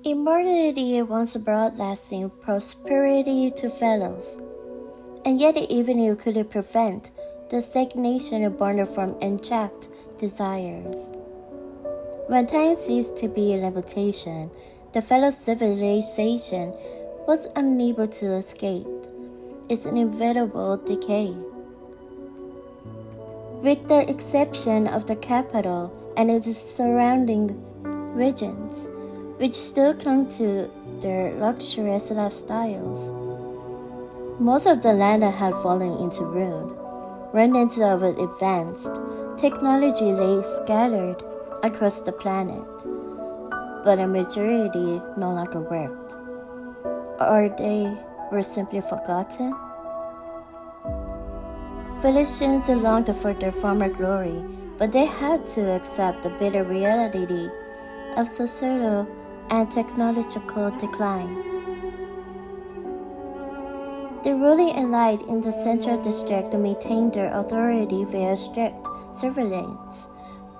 Immortality once brought lasting prosperity to fellows, and yet even you couldn't prevent the stagnation born from unchecked desires. When time ceased to be a limitation, the fellow civilization was unable to escape its inevitable decay. With the exception of the capital and its surrounding regions, which still clung to their luxurious lifestyles, most of the land had fallen into ruin. Remnants of advanced technology lay scattered across the planet, but a majority no longer worked, or they were simply forgotten. Physicians longed for their former glory, but they had to accept the bitter reality of societal and technological decline. The ruling elite in the central district maintained their authority via strict surveillance,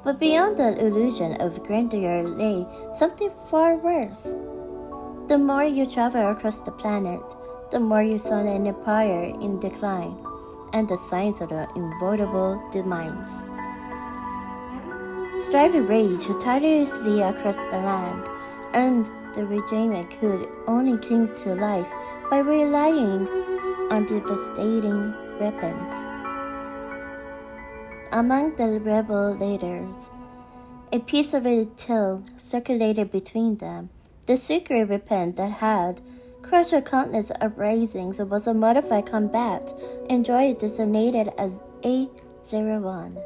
but beyond the illusion of grandeur lay something far worse. The more you travel across the planet, the more you saw an empire in decline and the signs of the inevitable demise. Strife raged tirelessly across the land, and the regime could only cling to life by relying on devastating weapons. Among the rebel leaders, a piece of a tale circulated between them. The secret weapon that had crushed countless uprisings was a modified combat android designated as A01.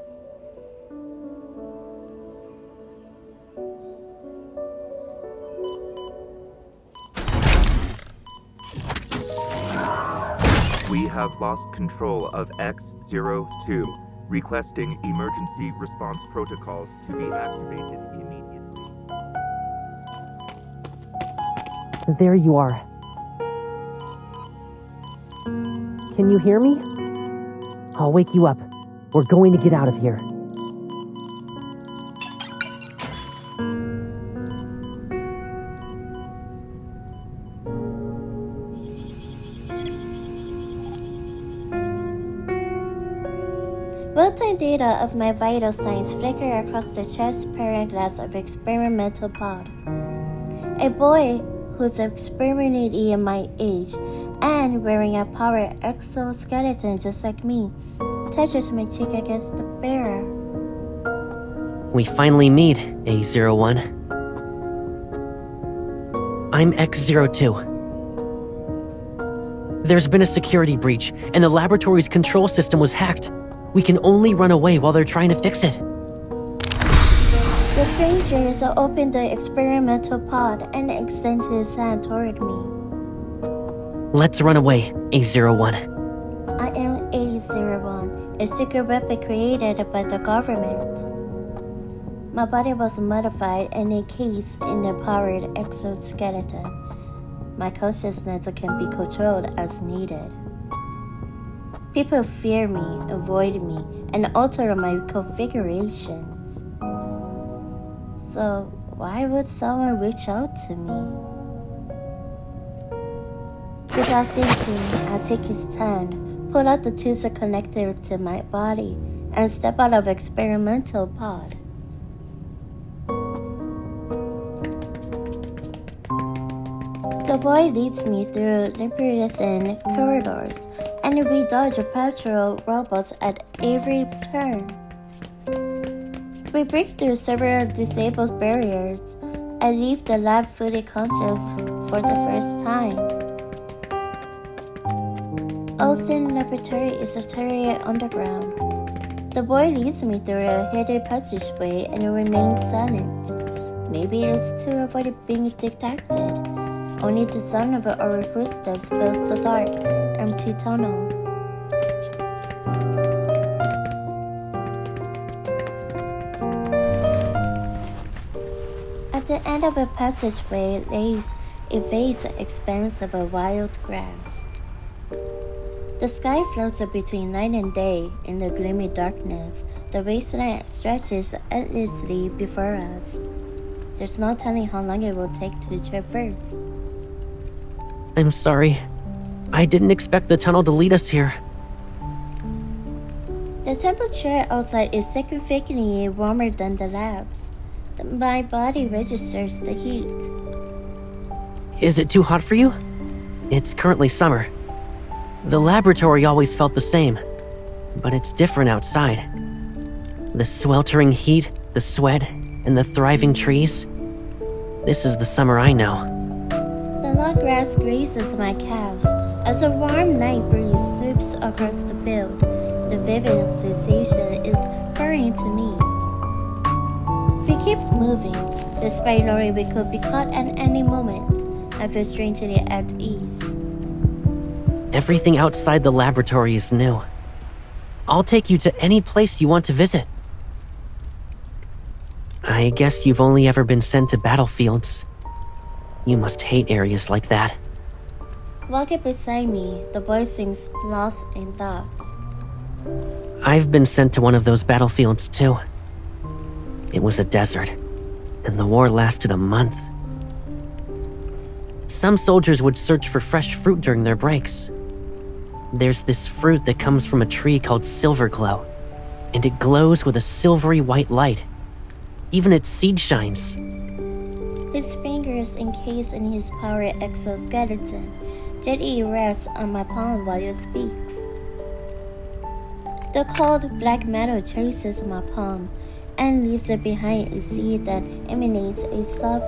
We have lost control of X-02, requesting emergency response protocols to be activated immediately. There you are. Can you hear me? I'll wake you up. We're going to get out of here. Real-time data of my vital signs flicker across the transparent glass of experimental pod. A boy who's approximately my age and wearing a power exoskeleton just like me touches my cheek against the bearer. We finally meet, A01. I'm X02. There's been a security breach, and the laboratory's control system was hacked. We can only run away while they're trying to fix it. The strangers opened the experimental pod and extended his hand toward me. Let's run away, A01. I am A01, a secret weapon created by the government. My body was modified and encased in a powered exoskeleton. My consciousness can be controlled as needed. People fear me, avoid me, and alter my configurations. So why would someone reach out to me? Without thinking, I take his hand, pull out the tubes connected to my body, and step out of experimental pod. The boy leads me through labyrinthine corridors, and we dodge patrol robots at every turn. We break through several disabled barriers. I leave the lab fully conscious for the first time. Oathing laboratory is literally underground. The boy leads me through a hidden passageway and remains silent. Maybe it's to avoid being detected. Only the sound of our footsteps fills the dark, empty tunnel. At the end of a passageway lays a vast expanse of wild grass. The sky floats between night and day in the gloomy darkness. The wasteland stretches endlessly before us. There's no telling how long it will take to traverse. I'm sorry. I didn't expect the tunnel to lead us here. The temperature outside is significantly warmer than the labs. My body registers the heat. Is it too hot for you? It's currently summer. The laboratory always felt the same, but it's different outside. The sweltering heat, the sweat, and the thriving trees. This is the summer I know. The long grass grazes my calves as a warm night breeze sweeps across the field. The vivid sensation is foreign to me. We keep moving, despite knowing we could be caught at any moment. I feel strangely at ease. Everything outside the laboratory is new. I'll take you to any place you want to visit. I guess you've only ever been sent to battlefields. You must hate areas like that. Walking beside me, the boy seems lost in thought. I've been sent to one of those battlefields too. It was a desert, and the war lasted a month. Some soldiers would search for fresh fruit during their breaks. There's this fruit that comes from a tree called 𝘕𝘍𝘍, and it glows with a silvery white light. Even its seed shines. His fingers encased in his power exoskeleton gently rest on my palm while he speaks. The cold black metal traces my palm and leaves it behind a seed that emanates a soft,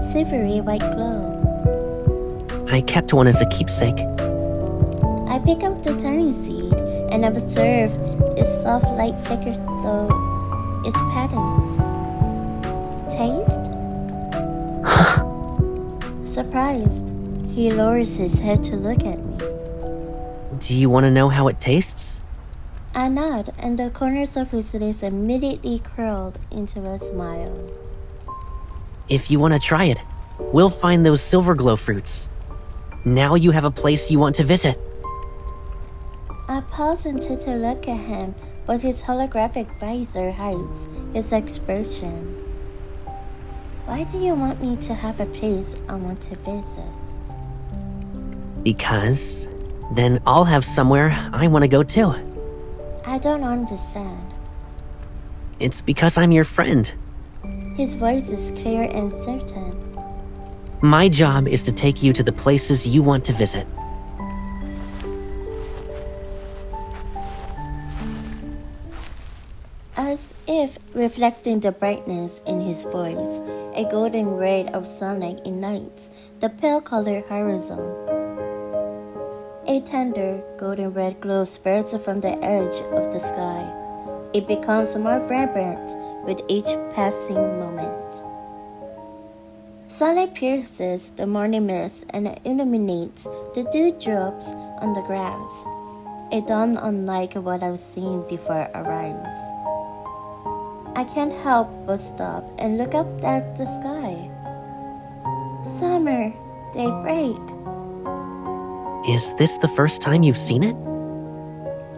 silvery white glow. I kept one as a keepsake. I pick up the tiny seed and observe its soft light flicker through its patterns. Taste? Surprised, he lowers his head to look at me. Do you want to know how it tastes? I nod, and the corners of his lips immediately curled into a smile. If you want to try it, we'll find those 𝘕𝘍𝘍 fruits. Now you have a place you want to visit. I pause and turn to look at him, but his holographic visor hides his expression. Why do you want me to have a place I want to visit? Because then I'll have somewhere I want to go too. I don't understand. It's because I'm your friend. His voice is clear and certain. My job is to take you to the places you want to visit. As if reflecting the brightness in his voice, a golden ray of sunlight ignites the pale-colored horizon. A tender, golden red glow spreads from the edge of the sky. It becomes more vibrant with each passing moment. Sunlight pierces the morning mist and illuminates the dewdrops on the grass. A dawn unlike what I've seen before arrives. I can't help but stop and look up at the sky. Summer, daybreak. Is this the first time you've seen it?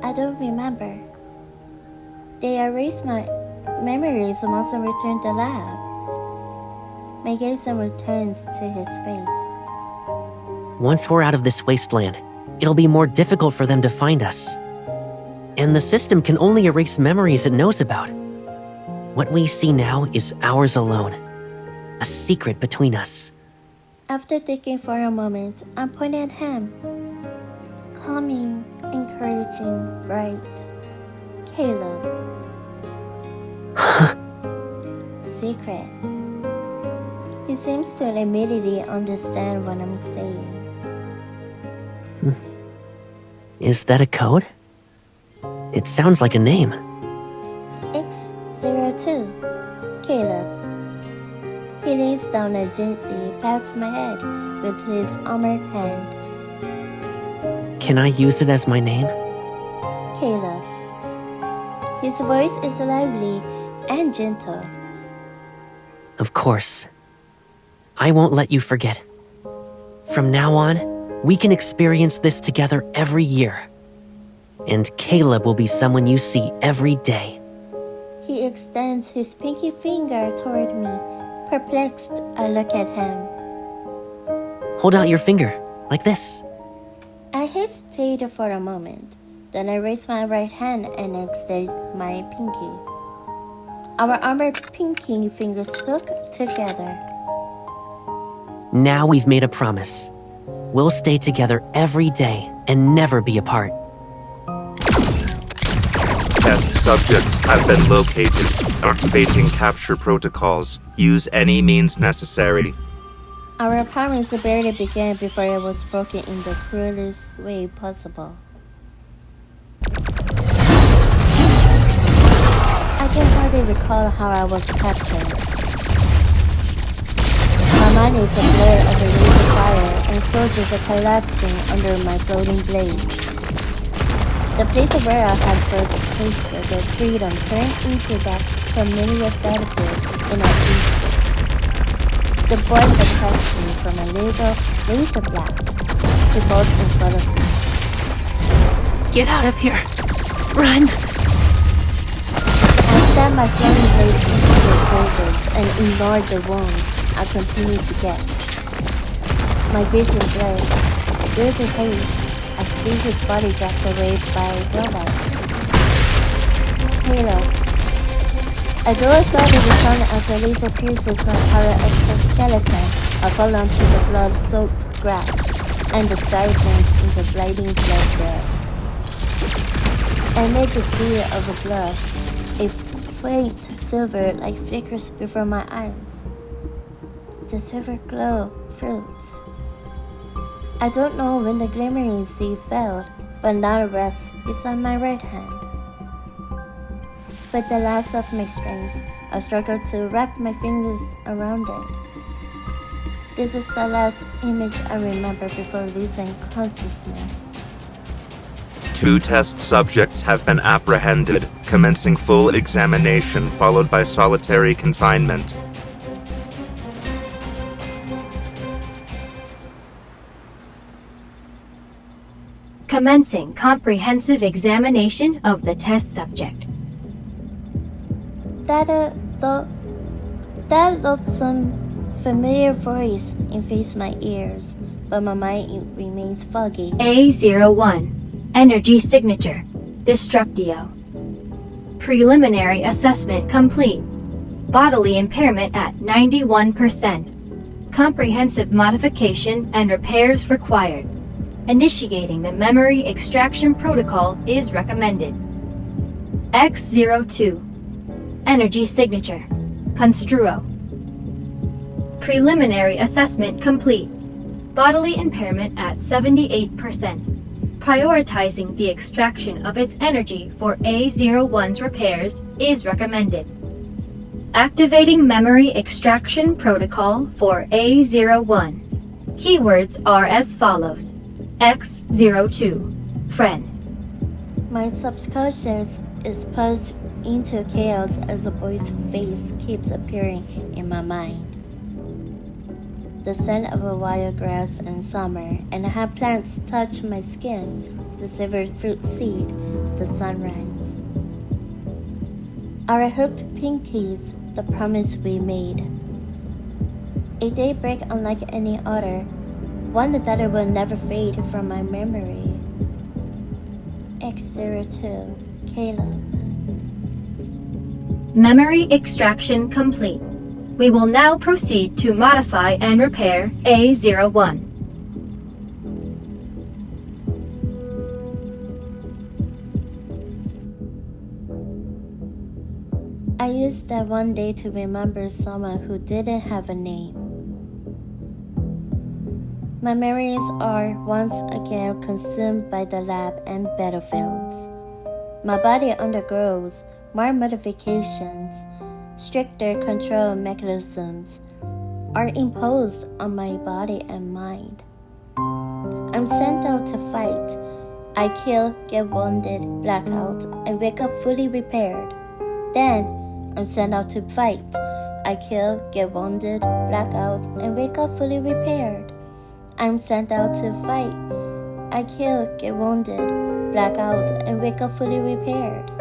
I don't remember. They erase my memories once I return to the lab. My gaze returns to his face. Once we're out of this wasteland, it'll be more difficult for them to find us. And the system can only erase memories it knows about. What we see now is ours alone, a secret between us. After thinking for a moment, I pointed at him. Calming, encouraging, bright. Caleb. Secret. He seems to immediately understand what I'm saying. Is that a code? It sounds like a name. X02. Caleb. He leans down and gently pats my head with his armored hand. Can I use it as my name? Caleb. His voice is lively and gentle. Of course. I won't let you forget. From now on, we can experience this together every year. And Caleb will be someone you see every day. He extends his pinky finger toward me, Perplexed, I look at him. Hold out your finger, like this. I hesitated for a moment. Then I raised my right hand and extended my pinky. Our armored pinky fingers hooked together. Now we've made a promise. We'll stay together every day and never be apart. Test subjects have been located. Activating capture protocols. Use any means necessary. Our promise barely began before it was broken in the cruelest way possible. I can hardly recall how I was captured. My mind is a blur of a laser fire, and soldiers are collapsing under my floating blades. The place where I had first tasted the freedom turned into that familiar battlefield in our east. The boy protects me from a little laser blast. He falls in front of me. Get out of here! Run! I stab my flaming blade into their shoulders and ignored the wounds I continued to get. My vision blurs. Through the haze, I see his body jacked away by robots. Halo. Although I fell to the sun as the laser pierces my power exoskeleton, I fall onto the blood-soaked grass, and the sky turns into blinding blood red. I make a sea of blood. A faint silver light flickers before my eyes. The silver glow floats. I don't know when the glimmering sea fell, but now it rests beside my right hand. With the last of my strength, I struggle to wrap my fingers around it. This is the last image I remember before losing consciousness. 2 test subjects have been apprehended, commencing full examination followed by solitary confinement. Commencing comprehensive examination of the test subject. That loathsome familiar voice invades my ears, but my mind remains foggy. A01, energy signature, Destructio. Preliminary assessment complete. Bodily impairment at 91%. Comprehensive modification and repairs required. Initiating the memory extraction protocol is recommended. X02, energy signature, Construo. Preliminary assessment complete. Bodily impairment at 78%. Prioritizing the extraction of its energy for A01's repairs is recommended. Activating memory extraction protocol for A01. Keywords are as follows. X02, friend. My subconscious is plunged into chaos as a boy's face keeps appearing in my mind. The scent of a wild grass in summer, and I have plants touch my skin, the silver fruit seed, the sunrise. Our hooked pinkies, the promise we made. A daybreak unlike any other, one that will never fade from my memory. X02, Caleb. Memory extraction complete. We will now proceed to modify and repair A01. I used that one day to remember someone who didn't have a name. My memories are once again consumed by the lab and battlefields. My body undergoes more modifications. Stricter control mechanisms are imposed on my body and mind. I'm sent out to fight. I kill, get wounded, black out, and wake up fully repaired. Then, I'm sent out to fight. I kill, get wounded, black out, and wake up fully repaired. I'm sent out to fight. I kill, get wounded, black out, and wake up fully repaired.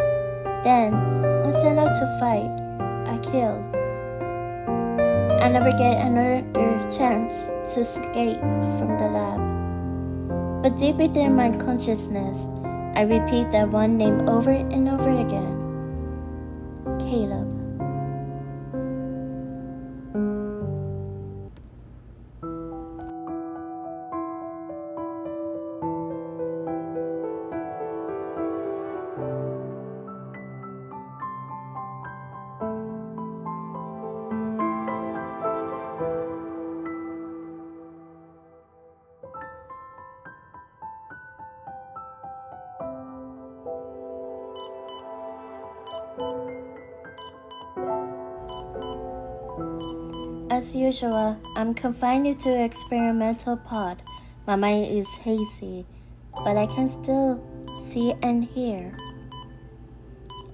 Then, I'm sent out to fight. I kill. I never get another chance to escape from the lab. But deep within my consciousness, I repeat that one name over and over again. Caleb. As usual, I'm confined to an experimental pod. My mind is hazy, but I can still see and hear.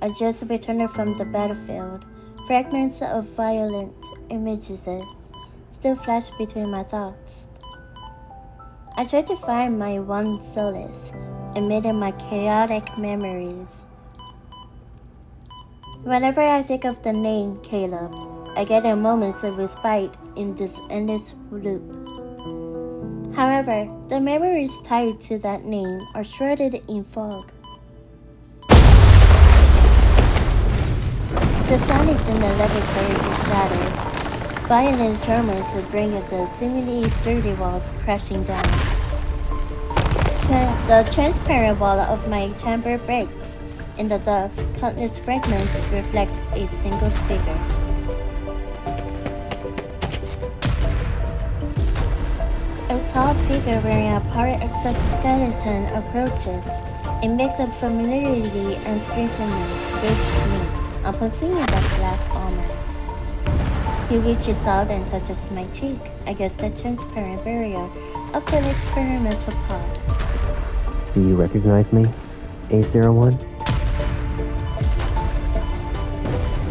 I just returned from the battlefield. Fragments of violent images still flash between my thoughts. I try to find my one solace amid my chaotic memories. Whenever I think of the name Caleb, I get a moment of respite in this endless loop. However, the memories tied to that name are shrouded in fog. The silence in the laboratory is shattered. Violent tremors bring the seemingly sturdy walls crashing down. The transparent wall of my chamber breaks. In the dust, countless fragments reflect a single figure. A tall figure wearing a part exoskeleton approaches. A mix of familiarity and scrutiny grips me upon seeing the black armor. He reaches out and touches my cheek against the transparent barrier of the experimental pod. Do you recognize me, A01?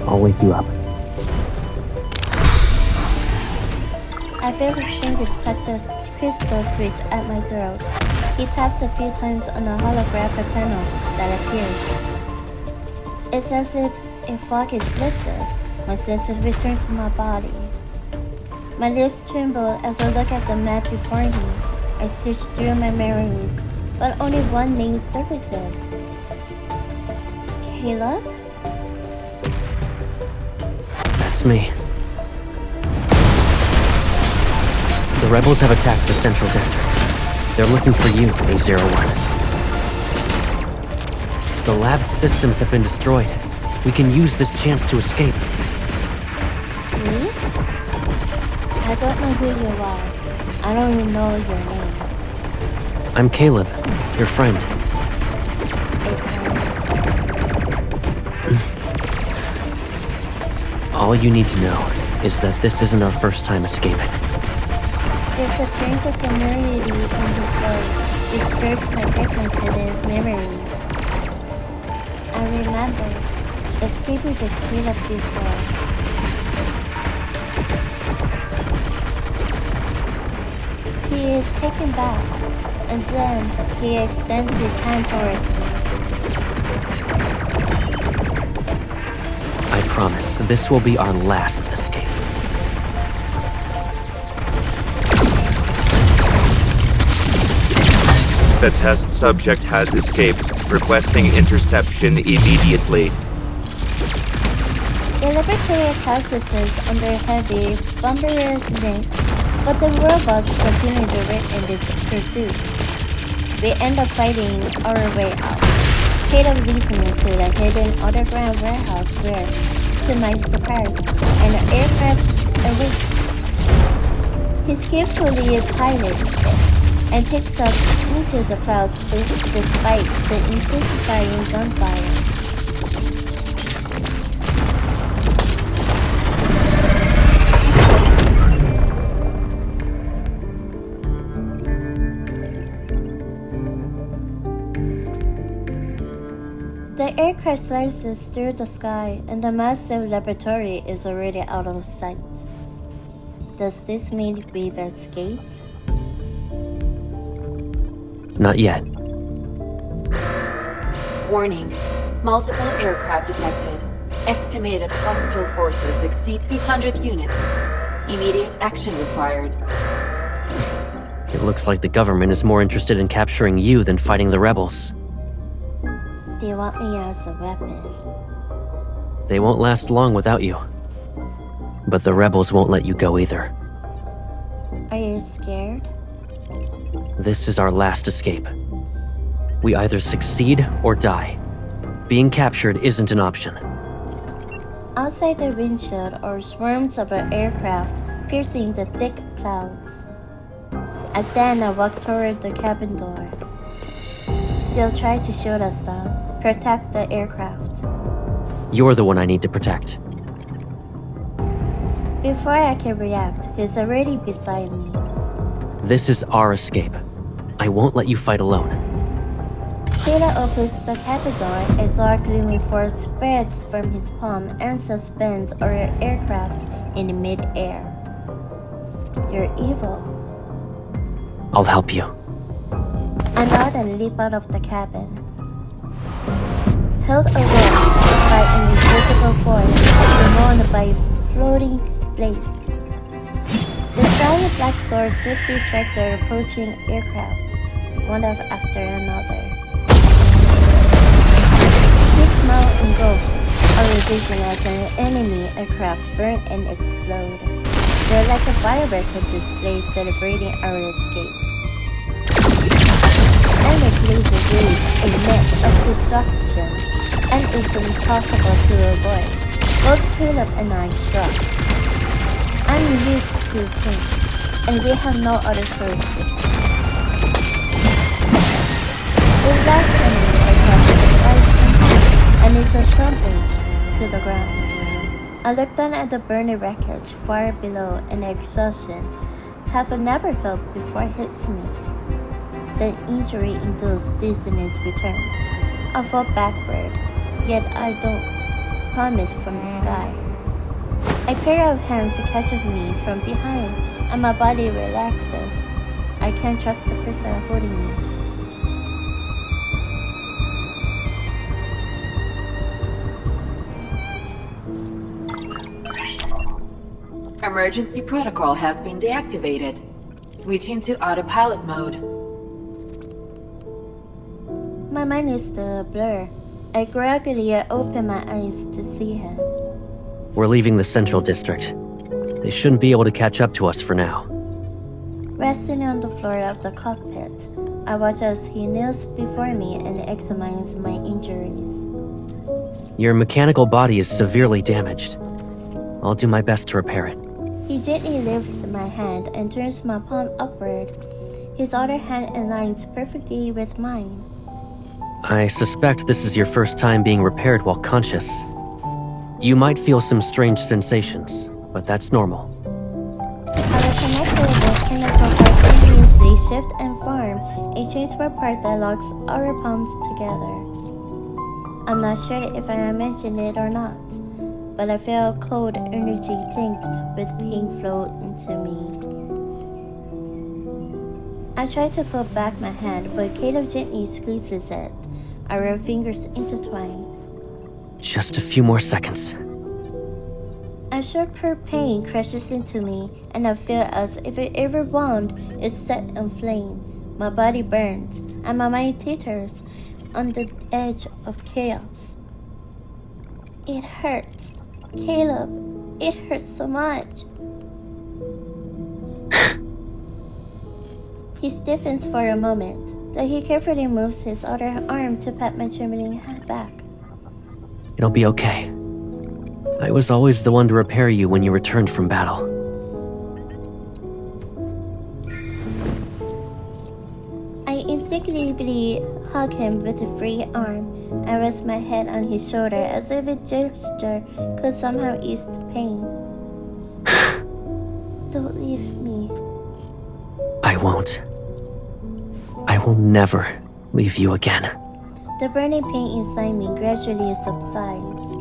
I'll wake you up. I feel his fingers touch a crystal switch at my throat. He taps a few times on a holographic panel that appears. It's as if a fog is lifted. My senses return to my body. My lips tremble as I look at the map before me. I search through my memories, but only one name surfaces. Caleb? That's me. The rebels have attacked the central district. They're looking for you, A01. The lab systems have been destroyed. We can use this chance to escape. Me? I don't know who you are. I don't even know your name. I'm Caleb, your friend. A friend. All you need to know is that this isn't our first time escaping. There's a strange familiarity in his voice, which stirs my fragmented memories. I remember escaping with Caleb before. He is taken back, and then he extends his hand toward me. I promise this will be our last escape. The test subject has escaped. Requesting interception immediately. The laboratory processes under heavy bombardment, but the robots continue to wreck in this pursuit. We end up fighting our way out. Caleb leads me to the hidden underground warehouse where, to my surprise, an aircraft awaits. He skillfully pilots it and takes us into the clouds despite the intensifying gunfire. The aircraft slices through the sky, and the massive laboratory is already out of sight. Does this mean we've escaped? Not yet. Warning. Multiple aircraft detected. Estimated hostile forces exceed 200 units. Immediate action required. It looks like the government is more interested in capturing you than fighting the rebels. They want me as a weapon. They won't last long without you. But the rebels won't let you go either. Are you scared? This is our last escape. We either succeed or die. Being captured isn't an option. Outside the windshield are swarms of an aircraft piercing the thick clouds. I stand and walk toward the cabin door. They'll try to shoot us down, protect the aircraft. You're the one I need to protect. Before I can react, he's already beside me. This is our escape. I won't let you fight alone. Kayla opens the cabin door. A dark gleaming force spreads from his palm and suspends our aircraft in mid-air. You're evil. I'll help you. I nod and leap out of the cabin. Held aloft by an invisible force, surrounded by floating blades. The giant black swords swiftly strike the approaching aircraft, one after another. Big smile engulfs our vision as an enemy aircraft burn and explode. They're like a firework display celebrating our escape. Endless laser wave a net of destruction, and it's impossible to avoid. Both Caleb and I struck. I'm used to pain, and we have no other choices. The last enemy aircraft sliced in half, and it trumpets to the ground. I look down at the burning wreckage far below, and the exhaustion have never felt before hits me. The injury-induced dizziness returns. I fall backward, yet I don't plummet from the sky. A pair of hands catches me from behind, and my body relaxes. I can't trust the person holding me. Emergency protocol has been deactivated. Switching to autopilot mode. My mind is still a blur. I gradually open my eyes to see him. We're leaving the Central District. They shouldn't be able to catch up to us for now. Resting on the floor of the cockpit, I watch as he kneels before me and examines my injuries. Your mechanical body is severely damaged. I'll do my best to repair it. He gently lifts my hand and turns my palm upward. His other hand aligns perfectly with mine. I suspect this is your first time being repaired while conscious. You might feel some strange sensations, but that's normal. Our connected mechanical parts continuously shift and form a changeful part that locks our palms together. I'm not sure if I imagine it or not, but I feel cold energy tinged with pain flow into me. I try to pull back my hand, but Caleb gently squeezes it. Our fingers intertwine. Just a few more seconds. A sharp pain crashes into me, and I feel as if every wound is set on flame. My body burns, and my mind teeters on the edge of chaos. It hurts. Caleb, it hurts so much. He stiffens for a moment, then he carefully moves his other arm to pat my trembling back. It'll be okay. I was always the one to repair you when you returned from battle. I instinctively hug him with a free arm and rest my head on his shoulder as if a gesture could somehow ease the pain. Don't leave me. I won't. I will never leave you again. The burning pain inside me gradually subsides.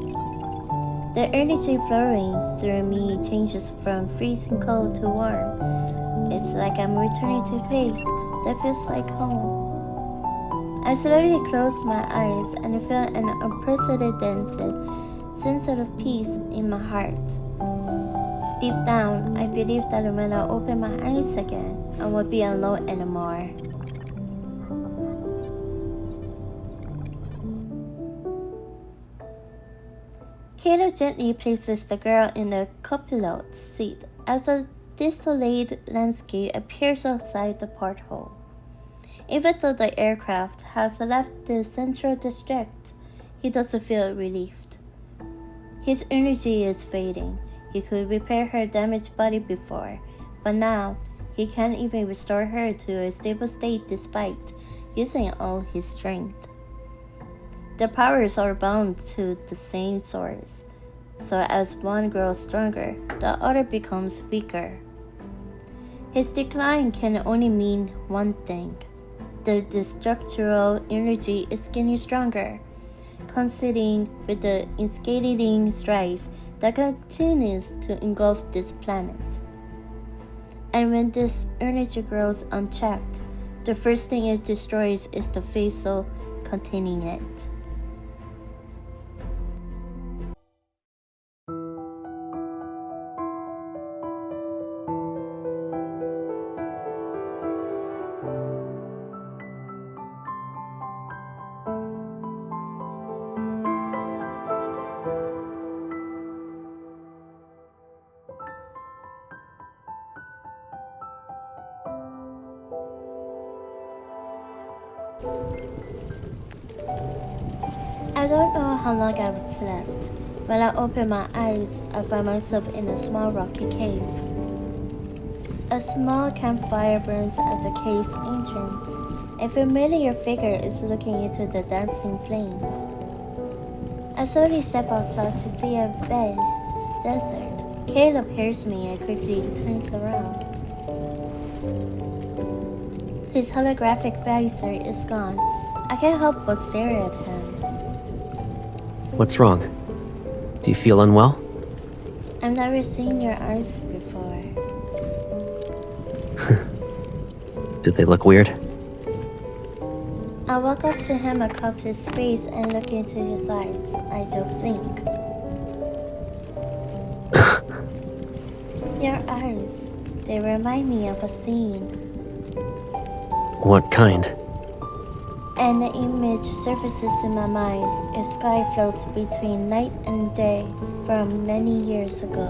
The energy flowing through me changes from freezing cold to warm. It's like I'm returning to a place that feels like home. I slowly close my eyes and feel an unprecedented sense of peace in my heart. Deep down, I believed that when I opened my eyes again, I won't be alone anymore. 𝘠𝘍𝘢 gently places the girl in the copilot's seat as a desolate landscape appears outside the porthole. Even though the aircraft has left the central district, he doesn't feel relieved. His energy is fading. He could repair her damaged body before, but now he can't even restore her to a stable state despite using all his strength. The powers are bound to the same source, so as one grows stronger, the other becomes weaker. His decline can only mean one thing. The destructural energy is getting stronger, coinciding with the insatiable strife that continues to engulf this planet. And when this energy grows unchecked, the first thing it destroys is the vessel containing it. I don't know how long I've slept. When I open my eyes, I find myself in a small rocky cave. A small campfire burns at the cave's entrance. A familiar figure is looking into the dancing flames. I slowly step outside to see a vast desert. Caleb hears me and quickly turns around. His holographic visor is gone. I can't help but stare at him. What's wrong? Do you feel unwell? I've never seen your eyes before. Do they look weird? I walk up to him, across his face, and look into his eyes. I don't blink. Your eyes, they remind me of a scene. What kind? An image surfaces in my mind. A sky floats between night and day from many years ago.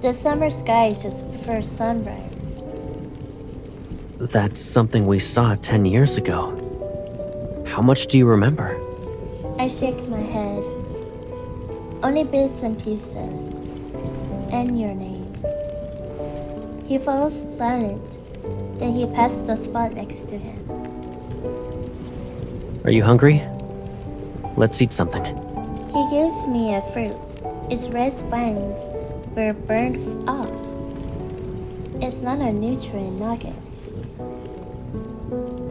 The summer sky just before sunrise. That's something we saw 10 years ago. How much do you remember? I shake my head. Only bits and pieces. And your name. He falls silent. Then he passes the spot next to him. Are you hungry? Let's eat something. He gives me a fruit. Its red spines were burned off. It's not a nutrient nugget.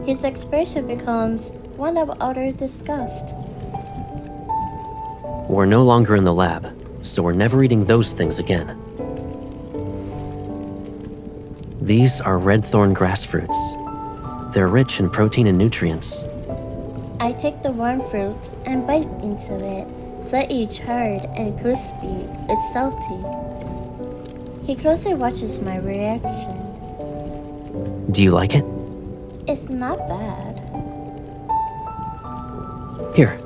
His expression becomes one of utter disgust. We're no longer in the lab, so we're never eating those things again. These are red thorn grass fruits. They're rich in protein and nutrients. I take the warm fruit and bite into it, slightly charred and crispy. It's salty. He closely watches my reaction. Do you like it? It's not bad. Here,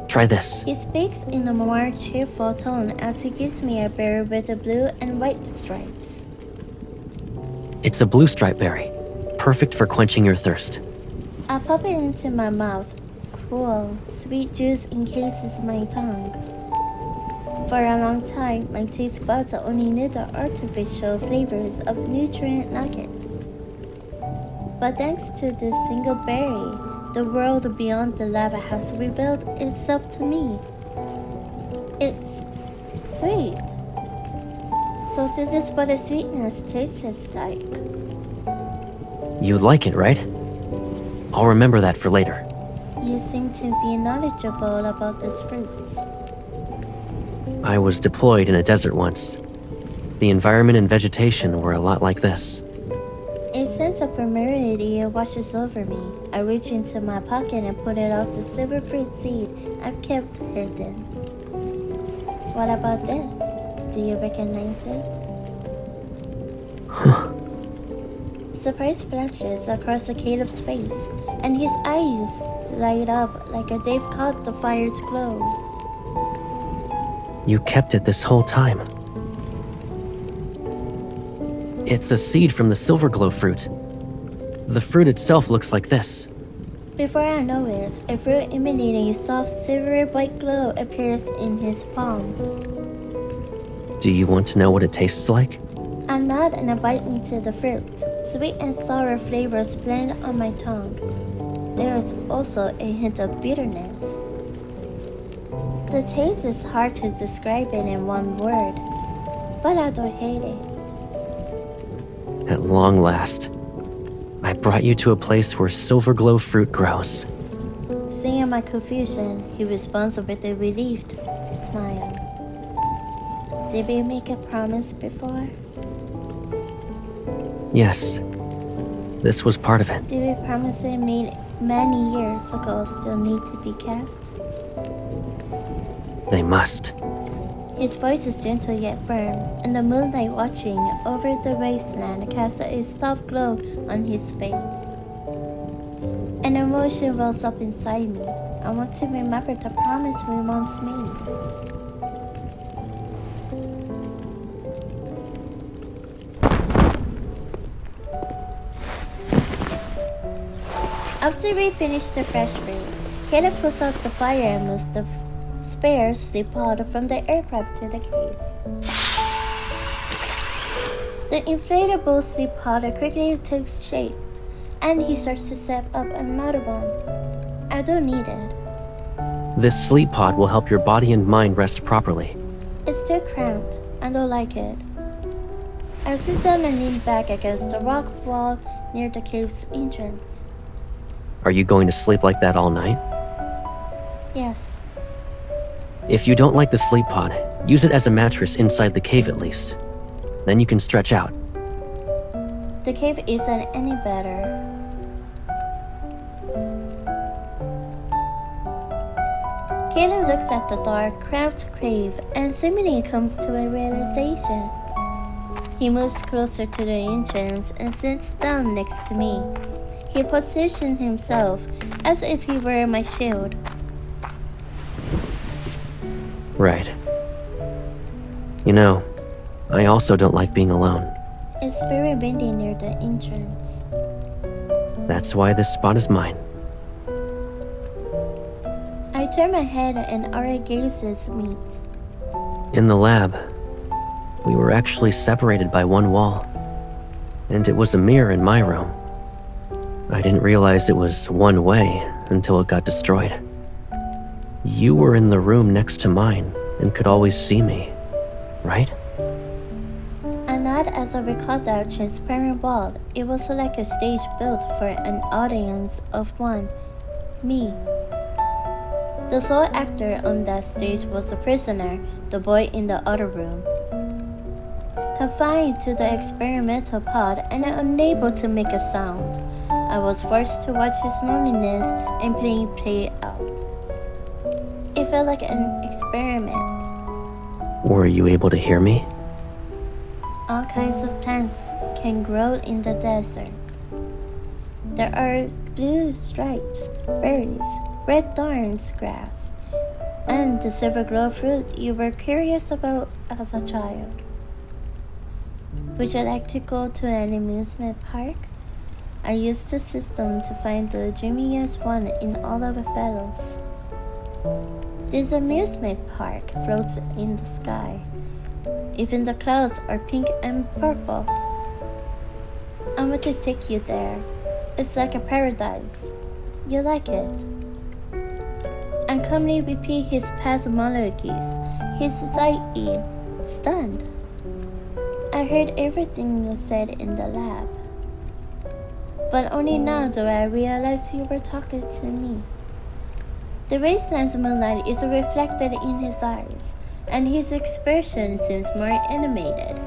try this. He speaks in a more cheerful tone as he gives me a berry with the blue and white stripes. It's a blue stripe berry, perfect for quenching your thirst. I pop it into my mouth. Cool, sweet juice encases my tongue. For a long time, my taste buds only knew the artificial flavors of nutrient nuggets. But thanks to this single berry, the world beyond the lab has revealed itself to me. It's sweet. So this is what a sweetness tastes like. You like it, right? I'll remember that for later. You seem to be knowledgeable about these fruits. I was deployed in a desert once. The environment and vegetation were a lot like this. A sense of familiarity washes over me. I reach into my pocket and pull it out the silver fruit seed I've kept hidden. What about this? Do you recognize it? Huh. Surprise flashes across the caleb's face, and his eyes light up like they've caught the fire's glow. You kept it this whole time. It's a seed from the 𝘕𝘅𝘍𝘐 fruit. The fruit itself looks like this. Before I know it, a fruit emanating a soft silver white glow appears in his palm. Do you want to know what it tastes like? I nod and I bite into the fruit. Sweet and sour flavors blend on my tongue. There is also a hint of bitterness. The taste is hard to describe it in one word, but I don't hate it. At long last, I brought you to a place where 𝘕𝘅𝘍𝘐 fruit grows. Seeing my confusion, he responds with a relieved smile. Did we make a promise before? Yes, this was part of it. Did we promise it made many years ago still need to be kept? They must. His voice is gentle yet firm, and the moonlight watching over the wasteland casts a soft glow on his face. An emotion wells up inside me. I want to remember the promise we once made. After we finish the fresh fruit, Caleb puts out the fire and moves the spare sleep pod from the aircraft to the cave. The inflatable sleep pod quickly takes shape, and he starts to set up another one. I don't need it. This sleep pod will help your body and mind rest properly. It's too cramped. I don't like it. I sit down and lean back against the rock wall near the cave's entrance. Are you going to sleep like that all night? Yes. If you don't like the sleep pod, use it as a mattress inside the cave at least. Then you can stretch out. The cave isn't any better. Caleb looks at the dark, cramped cave and seemingly comes to a realization. He moves closer to the entrance and sits down next to me. He positioned himself as if he were my shield. Right. You know, I also don't like being alone. It's very windy near the entrance. That's why this spot is mine. I turn my head and our gazes meet. In the lab, we were actually separated by one wall. And it was a mirror in my room. I didn't realize it was one way until it got destroyed. You were in the room next to mine and could always see me, right? I nod as I recall that transparent wall. It was like a stage built for an audience of one, me. The sole actor on that stage was a prisoner, the boy in the other room. Confined to the experimental pod and unable to make a sound, I was forced to watch his loneliness and pain play out. It felt like an experiment. Were you able to hear me? All kinds of plants can grow in the desert. There are blue stripes, berries, red thorns grass, and the 𝘕𝘅𝘍𝘐 fruit you were curious about as a child. Would you like to go to an amusement park? I used the system to find the dreamiest one in all of the fellows. This amusement park floats in the sky. Even the clouds are pink and purple. I want to take you there. It's like a paradise. You like it? And calmly repeat his past monologues, his 𝘧𝘰𝘳, stunned. I heard everything you said in the lab. But only now do I realize you were talking to me. The wasteland's moonlight is reflected in his eyes, and his expression seems more animated.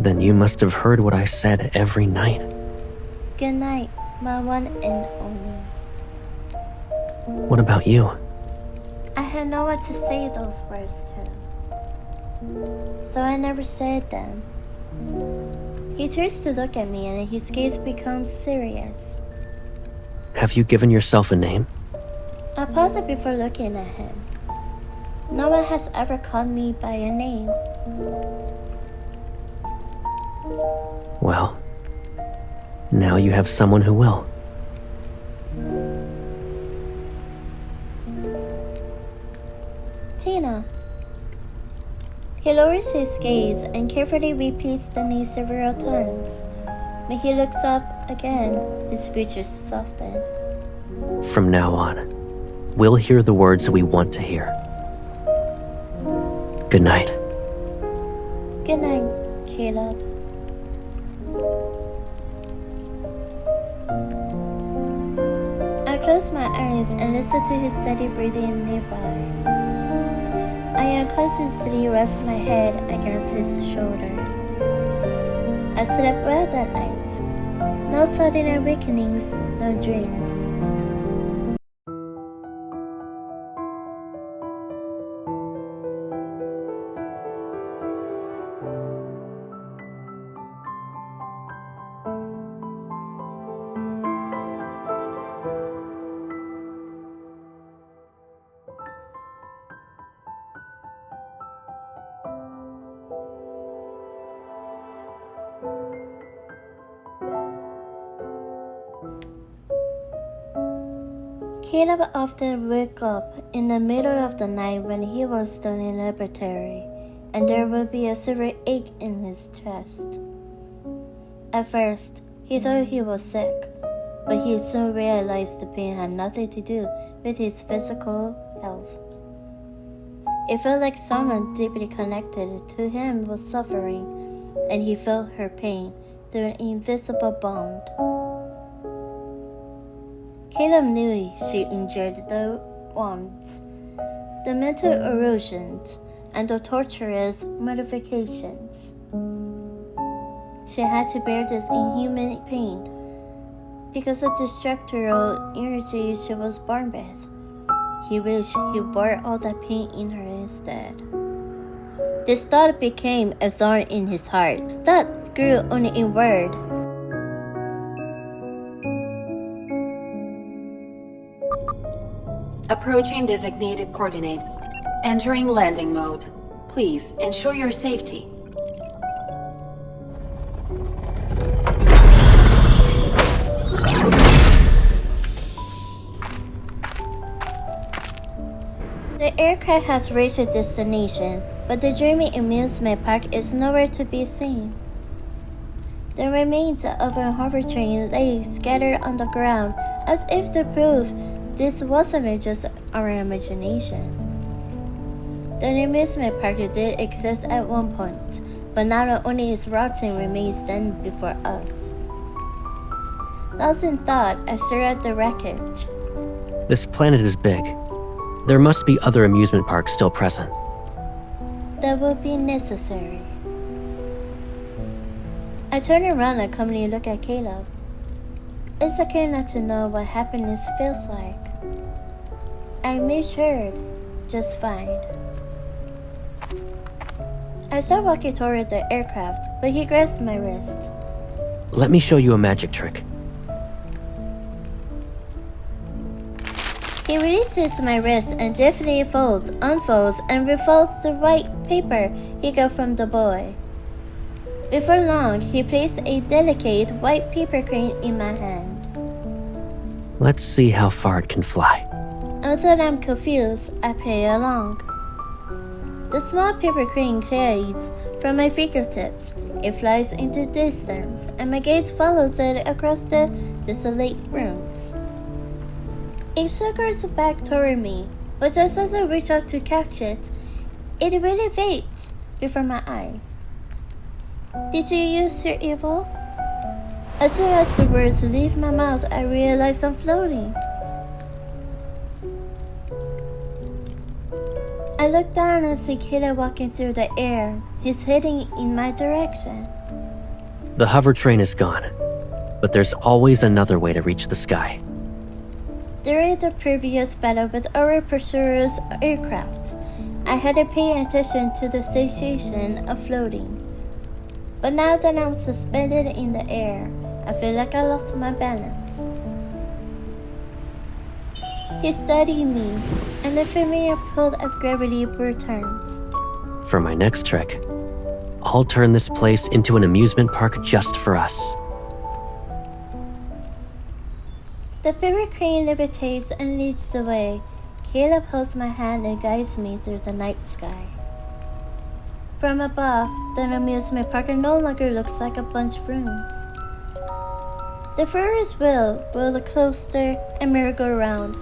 Then you must have heard what I said every night. Good night, my one and only. What about you? I had no one to say those words to. so I never said them. He turns to look at me and his gaze becomes serious. Have you given yourself a name? I pause it before looking at him. No one has ever called me by a name. Well, now you have someone who will. Tina. He lowers his gaze and carefully repeats the name several times. When he looks up again, his features soften. From now on, we'll hear the words we want to hear. Good night. Good night, Caleb. I close my eyes and listen to his steady breathing nearby. I unconsciously rest my head against his shoulder. I slept well that night. No sudden awakenings, no dreams. Caleb often woke up in the middle of the night when he was still in laboratory, and there would be a severe ache in his chest. At first, he thought he was sick, but he soon realized the pain had nothing to do with his physical health. It felt like someone deeply connected to him was suffering, and he felt her pain through an invisible bond. Caleb knew she endured the wounds, the mental erosions, and the torturous mortifications. She had to bear this inhuman pain because of the structural energy she was born with. He wished he bore all that pain in her instead. This thought became a thorn in his heart that grew only inward. Approaching designated coordinates. Entering landing mode. Please ensure your safety. The aircraft has reached its destination, but the dreamy amusement park is nowhere to be seen. The remains of a hover train lay scattered on the ground as if to prove this wasn't just our imagination. The amusement park did exist at one point, but now only its rotten remains stand before us. Lost in thought, I stare at the wreckage. This planet is big. There must be other amusement parks still present. That will be necessary. I turn around and calmly look at Caleb. It's okay not to know what happiness feels like. I matured just fine. I start walking toward the aircraft, but he grabs my wrist. Let me show you a magic trick. He releases my wrist and deftly folds, unfolds, and refolds the white paper he got from the boy. Before long, he placed a delicate white paper crane in my hand. Let's see how far it can fly. Although I'm confused, I play along. The small paper crane glides from my fingertips. It flies into distance, and my gaze follows it across the desolate rooms. It circles back toward me, but just as I reach out to catch it, it really fades before my eyes. Did you use your evil? As soon as the words leave my mouth, I realize I'm floating. I look down and see Caleb walking through the air. He's heading in my direction. The hover train is gone, but there's always another way to reach the sky. During the previous battle with our pursuer's aircraft, I had to pay attention to the sensation of floating. But now that I'm suspended in the air, I feel like I lost my balance. He studied me, and the familiar pull of gravity returns. For my next trek, I'll turn this place into an amusement park just for us. The paper crane levitates and leads the way. Caleb holds my hand and guides me through the night sky. From above, the amusement park no longer looks like a bunch of ruins. The Ferris wheel, roller coaster, and merry-go-round,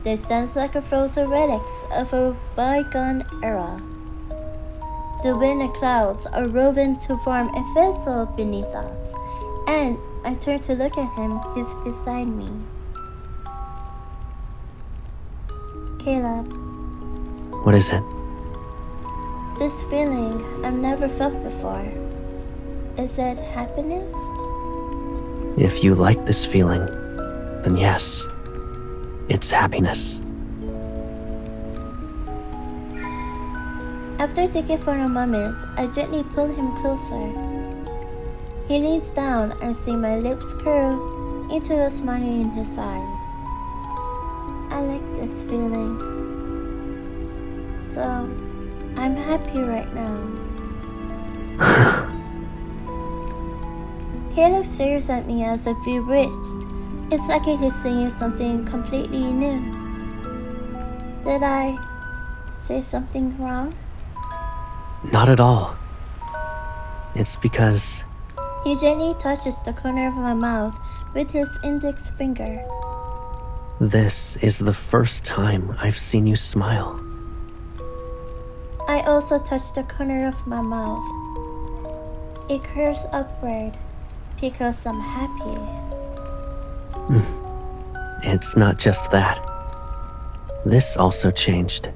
they stand like a frozen relics of a bygone era. The wind and clouds are woven to form a vessel beneath us, and I turn to look at him. He's beside me. Caleb. What is it? This feeling I've never felt before. Is it happiness? If you like this feeling, then yes, it's happiness. After thinking for a moment, I gently pull him closer. He leans down and see my lips curl into a smile in his eyes. I like this feeling. So, I'm happy right now. Caleb stares at me as if bewitched. It's like he's saying something completely new. Did I say something wrong? Not at all. It's because... He gently touches the corner of my mouth with his index finger. This is the first time I've seen you smile. I also touch the corner of my mouth. It curves upward because I'm happy. It's not just that. This also changed.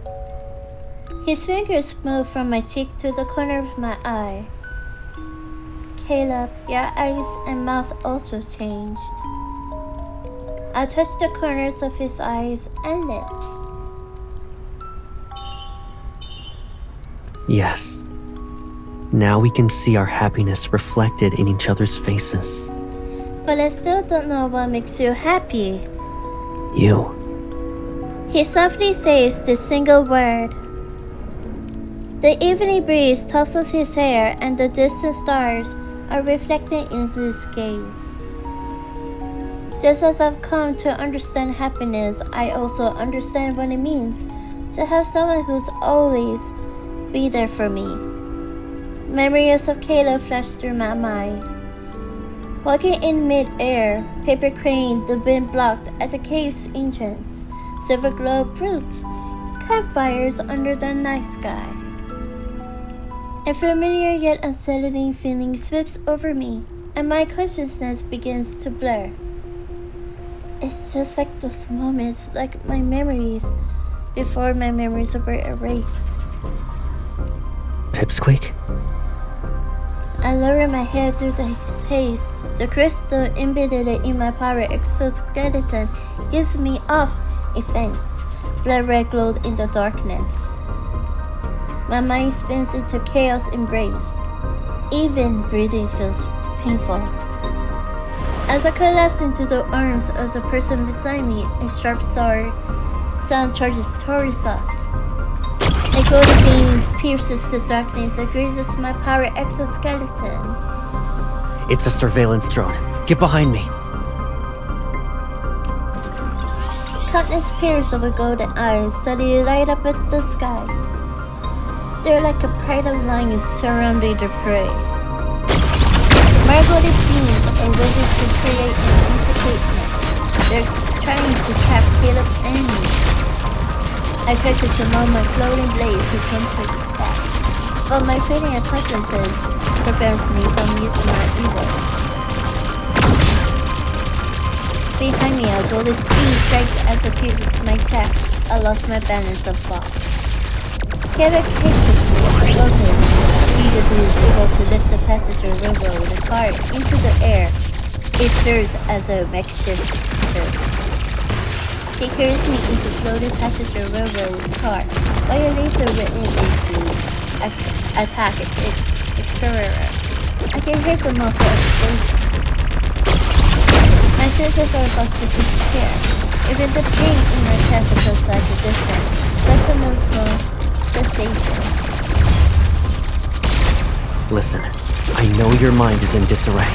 His fingers move from my cheek to the corner of my eye. Caleb, your eyes and mouth also changed. I touch the corners of his eyes and lips. Yes. Now we can see our happiness reflected in each other's faces. But I still don't know what makes you happy. You. He softly says this single word. The evening breeze tousles his hair and the distant stars are reflected into his gaze. Just as I've come to understand happiness, I also understand what it means to have someone who's always be there for me. Memories of Caleb flash through my mind. Walking in mid-air, paper crane, the wind blocked at the cave's entrance, silver globe fruits, campfires under the night sky. A familiar yet unsettling feeling sweeps over me, and my consciousness begins to blur. It's just like those moments, like my memories, before my memories were erased. Pipsqueak? I lower my head through the haze. The crystal embedded in my power exoskeleton gives me off a faint, blood red glow in the darkness. My mind spins into chaos embrace. Even breathing feels painful. As I collapse into the arms of the person beside me, a sharp sound charges towards us. A golden beam pierces the darkness and grazes my power exoskeleton. It's a surveillance drone. Get behind me. Countless pairs of golden eyes suddenly light up at the sky. They're like a pride of lions surrounding their prey. My golden beams are ready to create an entertainment. They're trying to trap Caleb and me. I try to summon my floating blade to counterattack, but my fading unconsciousness prevents me from using my evil. Behind me, a golden speed strikes as it pierces my chest. I lost my balance and fall. Caleb catches me and focus. Previously is able to lift the passenger railroad the car into the air. It serves as a makeshift curve. He carries me into floating passenger railroad car while a laser relentlessly attack its exterior. I can hear the muffled explosions. My senses are about to disappear. Even the pain in my chest feels like a distant, small cessation. Listen, I know your mind is in disarray.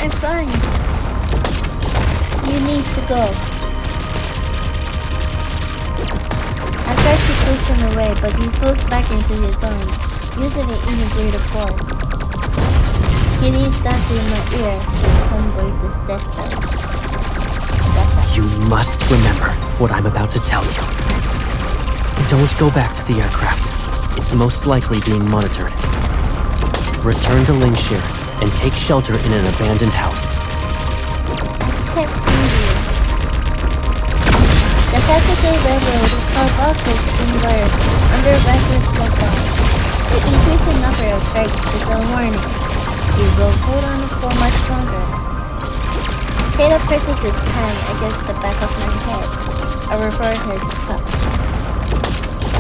I'm fine. You need to go. I tried to push him away, but he pulls back into his arms, using it in a greater force. He leans down to my ear, his home voice is deathbed. You must remember what I'm about to tell you. Don't go back to the aircraft. It's most likely being monitored. Return to 𝘰𝘔𝘓 and take shelter in an abandoned house. I can't find you. The passenger railroad car buses inward under reckless lockdown. The increasing number of strikes is a warning. You will hold on for much longer. Kayla presses his hand against the back of my head. Our foreheads touch.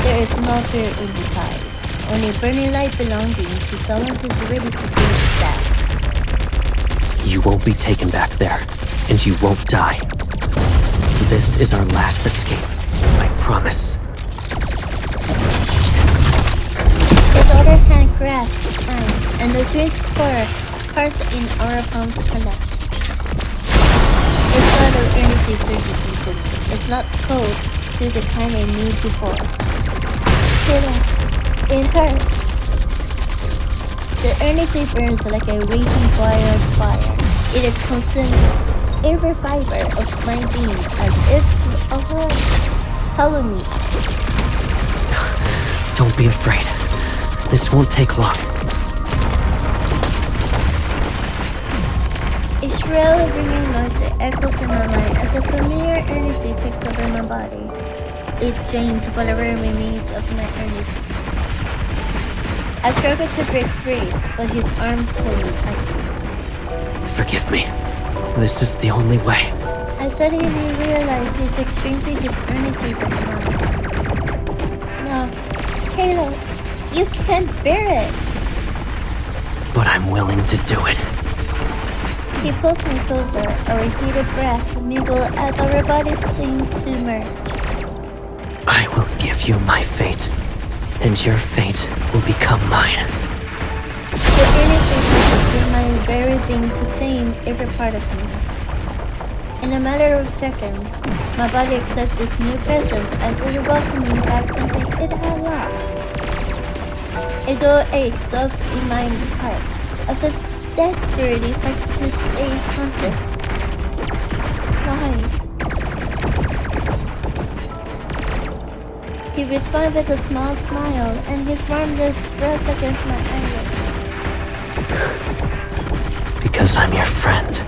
There is no fear in his eyes, only burning light belonging to someone who's ready to face death. You won't be taken back there, and you won't die. This is our last escape, I promise. His other hand grasps mine, and the twins pour parts in our palms connect. A flood of energy surges into me. It's not cold, so the kind I knew before. It hurts. The energy burns like a raging wildfire. It consumes every fiber of my being as if a voice calling me out. Don't be afraid. This won't take long. A shrill ringing noise echoes in my mind as a familiar energy takes over my body. It drains whatever remains of my energy. I struggle to break free, but his arms hold me tightly. Forgive me. This is the only way. I suddenly realize he's exchanging his energy with mine. No, Kayla, you can't bear it. But I'm willing to do it. He pulls me closer, our heated breath mingle as our bodies seem to merge. I will give you my fate, and your fate will become mine. The energy pushes through my very being to claim every part of me. In a matter of seconds, my body accepts this new presence as if welcoming back something it had lost. A dull ache throbs in my heart, as I desperately fight to stay conscious. Why? He responds with a small smile, and his warm lips brush against my eyelids. Because I'm your friend.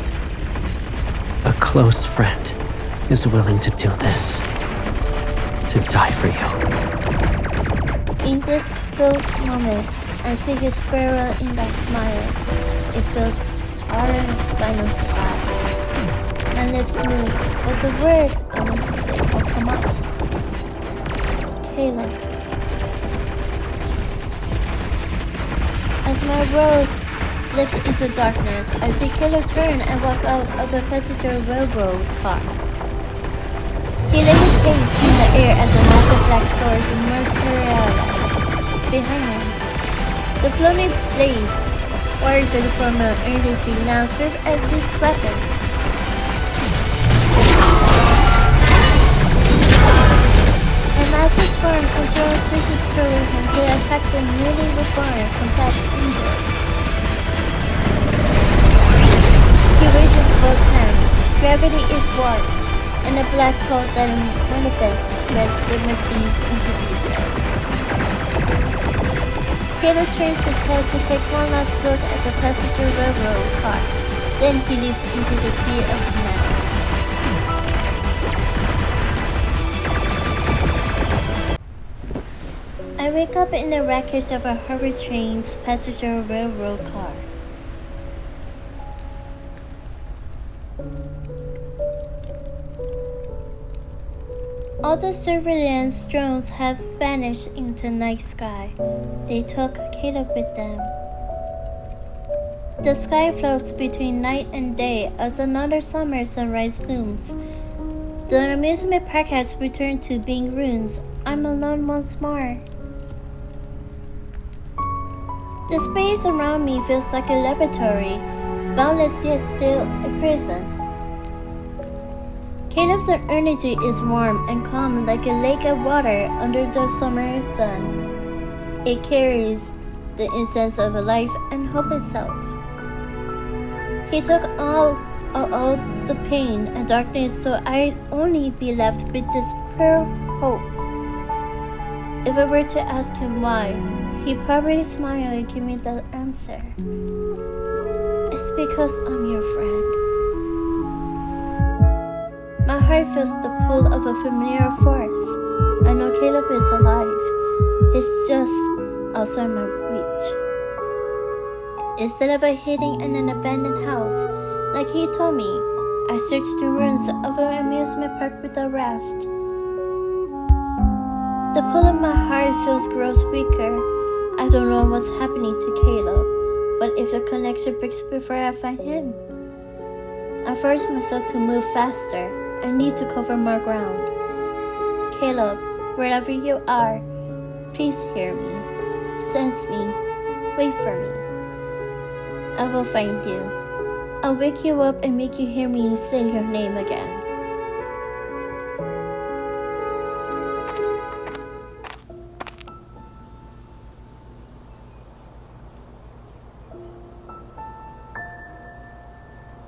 A close friend is willing to do this. To die for you. In this close moment, I see his farewell in that smile. It feels our final goodbye. My lips move, but the word I want to say will come out. Kayla. As my world slips into darkness, I see Kayla turn and walk out of the passenger railroad car. He levitates in the air as a massive black sword materializes behind him. The floating blaze, origin from an energy, now serves as his weapon. A massive swarm of drones surges through him to attack the newly reborn compact android. He raises both hands. Gravity is warped, and a black hole that manifests shreds the machines into pieces. Kayla turns his head to take one last look at the passenger railroad car. Then he leaps into the sea of metal. I wake up in the wreckage of a Harvard train's passenger railroad car. All the surveillance drones have vanished into night sky. They took Caleb with them. The sky floats between night and day as another summer sunrise looms. The amusement park has returned to being ruins. I'm alone once more. The space around me feels like a laboratory, boundless yet still a prison. Caleb's energy is warm and calm like a lake of water under the summer sun. It carries the essence of life and hope itself. He took all the pain and darkness, so I'd only be left with this pure hope. If I were to ask him why, he'd probably smile and give me the answer. It's because I'm your friend. My heart feels the pull of a familiar force. I know Caleb is alive. He's just outside my reach. Instead of hiding in an abandoned house, like he told me, I searched the ruins of an amusement park without rest. The pull of my heart feels grows weaker. I don't know what's happening to Caleb, but if the connection breaks before I find him, I force myself to move faster. I need to cover more ground. Caleb, wherever you are, please hear me, sense me, wait for me. I will find you. I'll wake you up and make you hear me say your name again.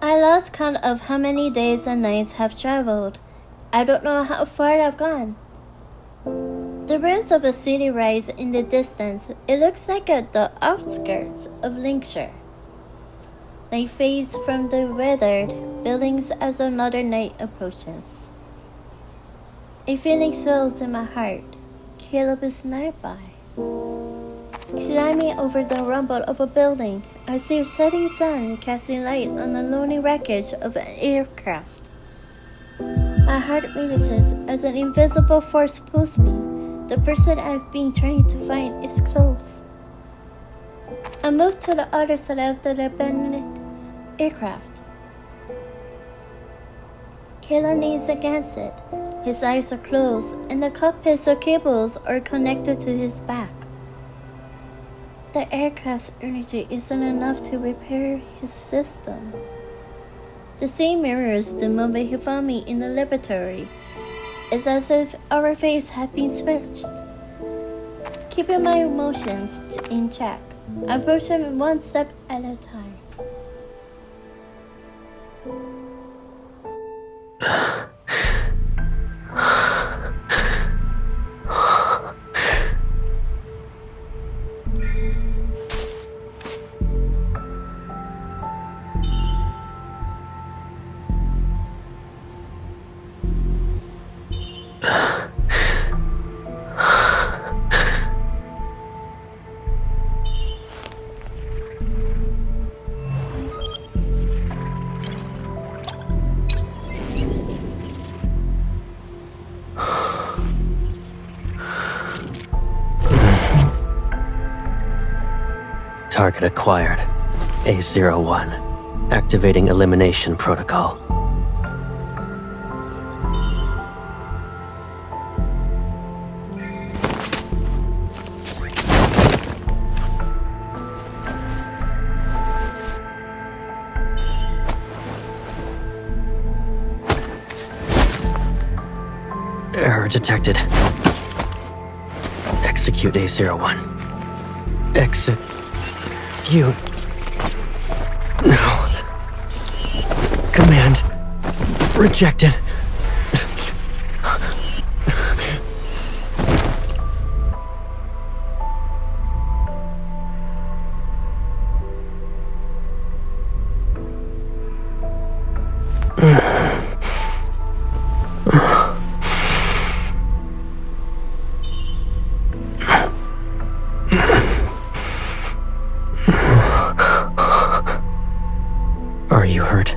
I lost count of how many days and nights have traveled. I don't know how far I've gone. The ruins of a city rise in the distance. It looks like at the outskirts of Lincolnshire. They fade from the weathered buildings as another night approaches. A feeling swells in my heart. Caleb is nearby. Climbing over the rumble of a building, I see a setting sun casting light on the lonely wreckage of an aircraft. My heart races as an invisible force pulls me. The person I've been trying to find is close. I move to the other side of the abandoned aircraft. Caleb leans against it. His eyes are closed, and the cockpit's cables are connected to his back. The aircraft's energy isn't enough to repair his system. The scene mirrors the moment he found me in the laboratory. It's as if our fates had been switched. Keeping my emotions in check, I approach him one step at a time. Target acquired. A01. Activating elimination protocol. Error detected. Execute A01. Execute. No. Command rejected. Are you hurt?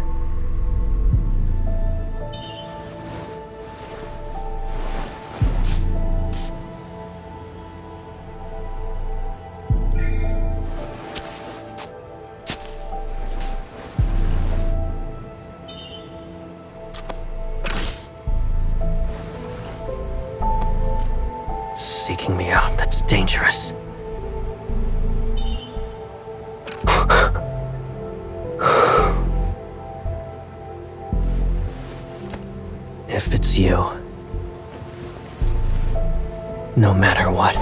dangerous. If it's you, no matter what,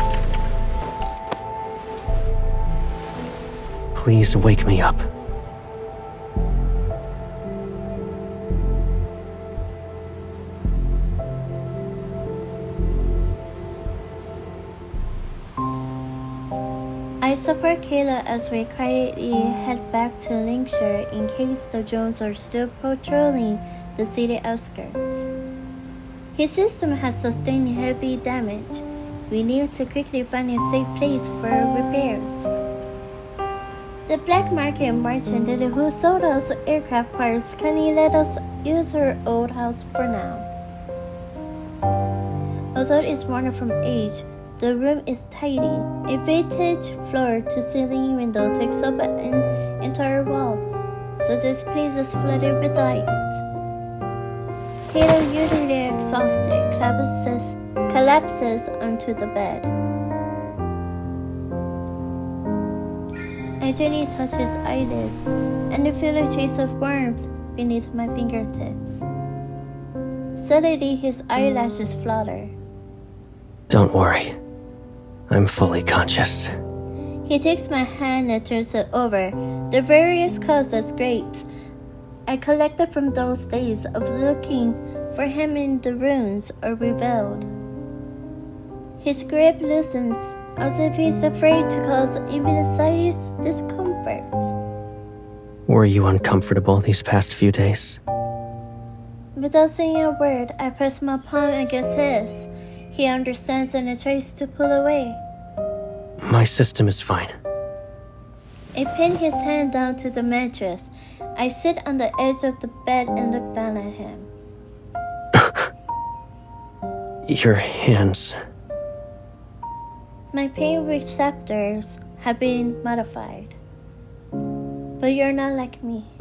please wake me up. I support Kayla as we quietly head back to 𝘠𝘠𝘢 in case the drones are still patrolling the city outskirts. His system has sustained heavy damage. We need to quickly find a safe place for repairs. The black market merchant who sold us aircraft parts kindly let us use her old house for now. Although it's worn from age, the room is tidy. A vintage floor-to-ceiling window takes up an entire wall, so this place is flooded with light. Kato, usually exhausted, collapses onto the bed. I gently touch his eyelids, and I feel a trace of warmth beneath my fingertips. Suddenly, his eyelashes flutter. Don't worry. I'm fully conscious. He takes my hand and turns it over. The various colors of grapes I collected from those days of looking for him in the ruins are revealed. His grip loosens, as if he's afraid to cause even the slightest discomfort. Were you uncomfortable these past few days? Without saying a word, I press my palm against his. He understands and tries to pull away. My system is fine. I pin his hand down to the mattress. I sit on the edge of the bed and look down at him. Your hands. My pain receptors have been modified. But you're not like me. I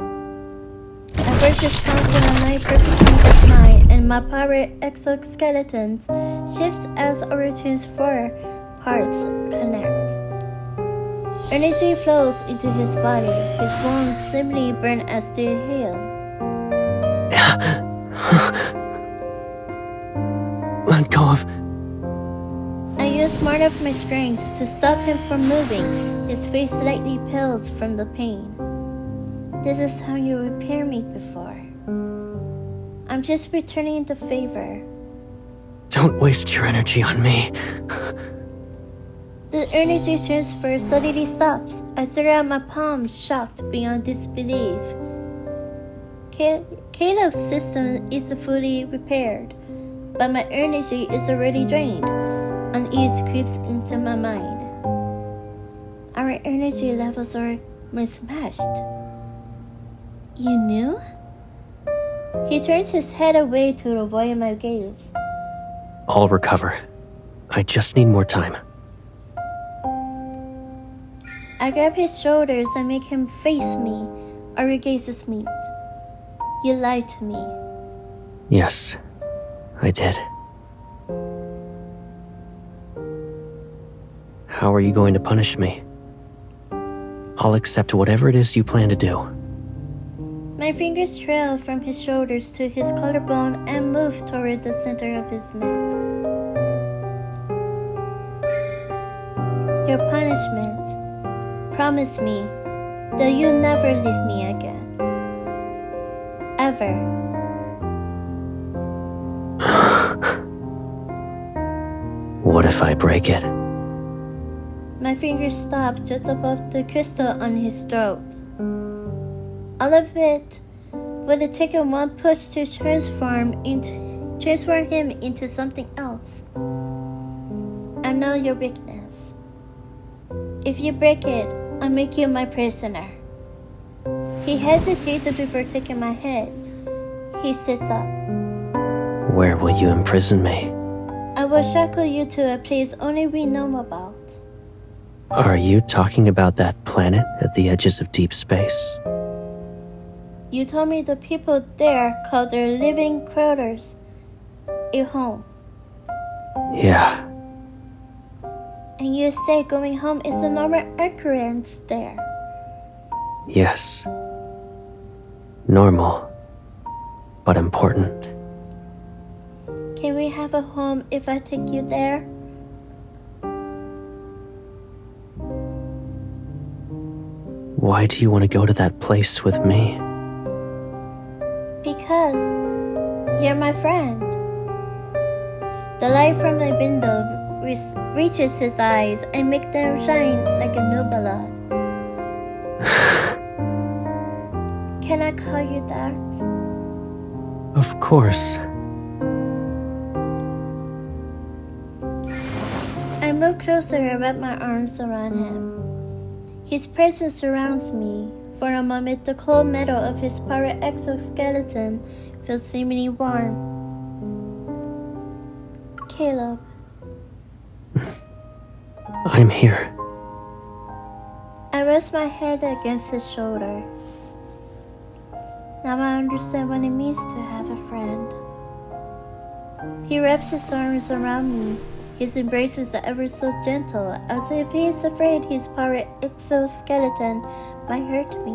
burst his palm to a night perfect sense of mine, and my power exoskeletons shifts as our tunes for parts connect. Energy flows into his body. His wounds seemingly burn as they heal. Let go of... I use more of my strength to stop him from moving. His face slightly pales from the pain. This is how you repaired me before. I'm just returning the favor. Don't waste your energy on me. The energy transfer suddenly stops. I stare at my palm, shocked beyond disbelief. Caleb's system is fully repaired, but my energy is already drained. Unease creeps into my mind. Our energy levels are mismatched. You knew? He turns his head away to avoid my gaze. I'll recover. I just need more time. I grab his shoulders and make him face me. Our gazes meet. You lied to me. Yes, I did. How are you going to punish me? I'll accept whatever it is you plan to do. My fingers trail from his shoulders to his collarbone and move toward the center of his neck. Your punishment. Promise me that you'll never leave me again. Ever. What if I break it? My fingers stop just above the crystal on his throat. All of it would have taken one push to transform him into something else. I know your weakness. If you break it, I'll make you my prisoner. He hesitates before taking my head. He sits up. Where will you imprison me? I will shackle you to a place only we know about. Are you talking about that planet at the edges of deep space? You told me the people there call their living quarters a home. Yeah. And you say going home is a normal occurrence there. Yes. Normal, but important. Can we have a home if I take you there? Why do you want to go to that place with me? Because you're my friend. The light from the window reaches his eyes and makes them shine like a nebula. Can I call you that? Of course. I move closer and wrap my arms around him. His presence surrounds me. For a moment, the cold metal of his power exoskeleton feels seemingly warm. Caleb. I'm here. I rest my head against his shoulder. Now I understand what it means to have a friend. He wraps his arms around me. His embraces are ever so gentle, as if he is afraid his power exoskeleton might hurt me.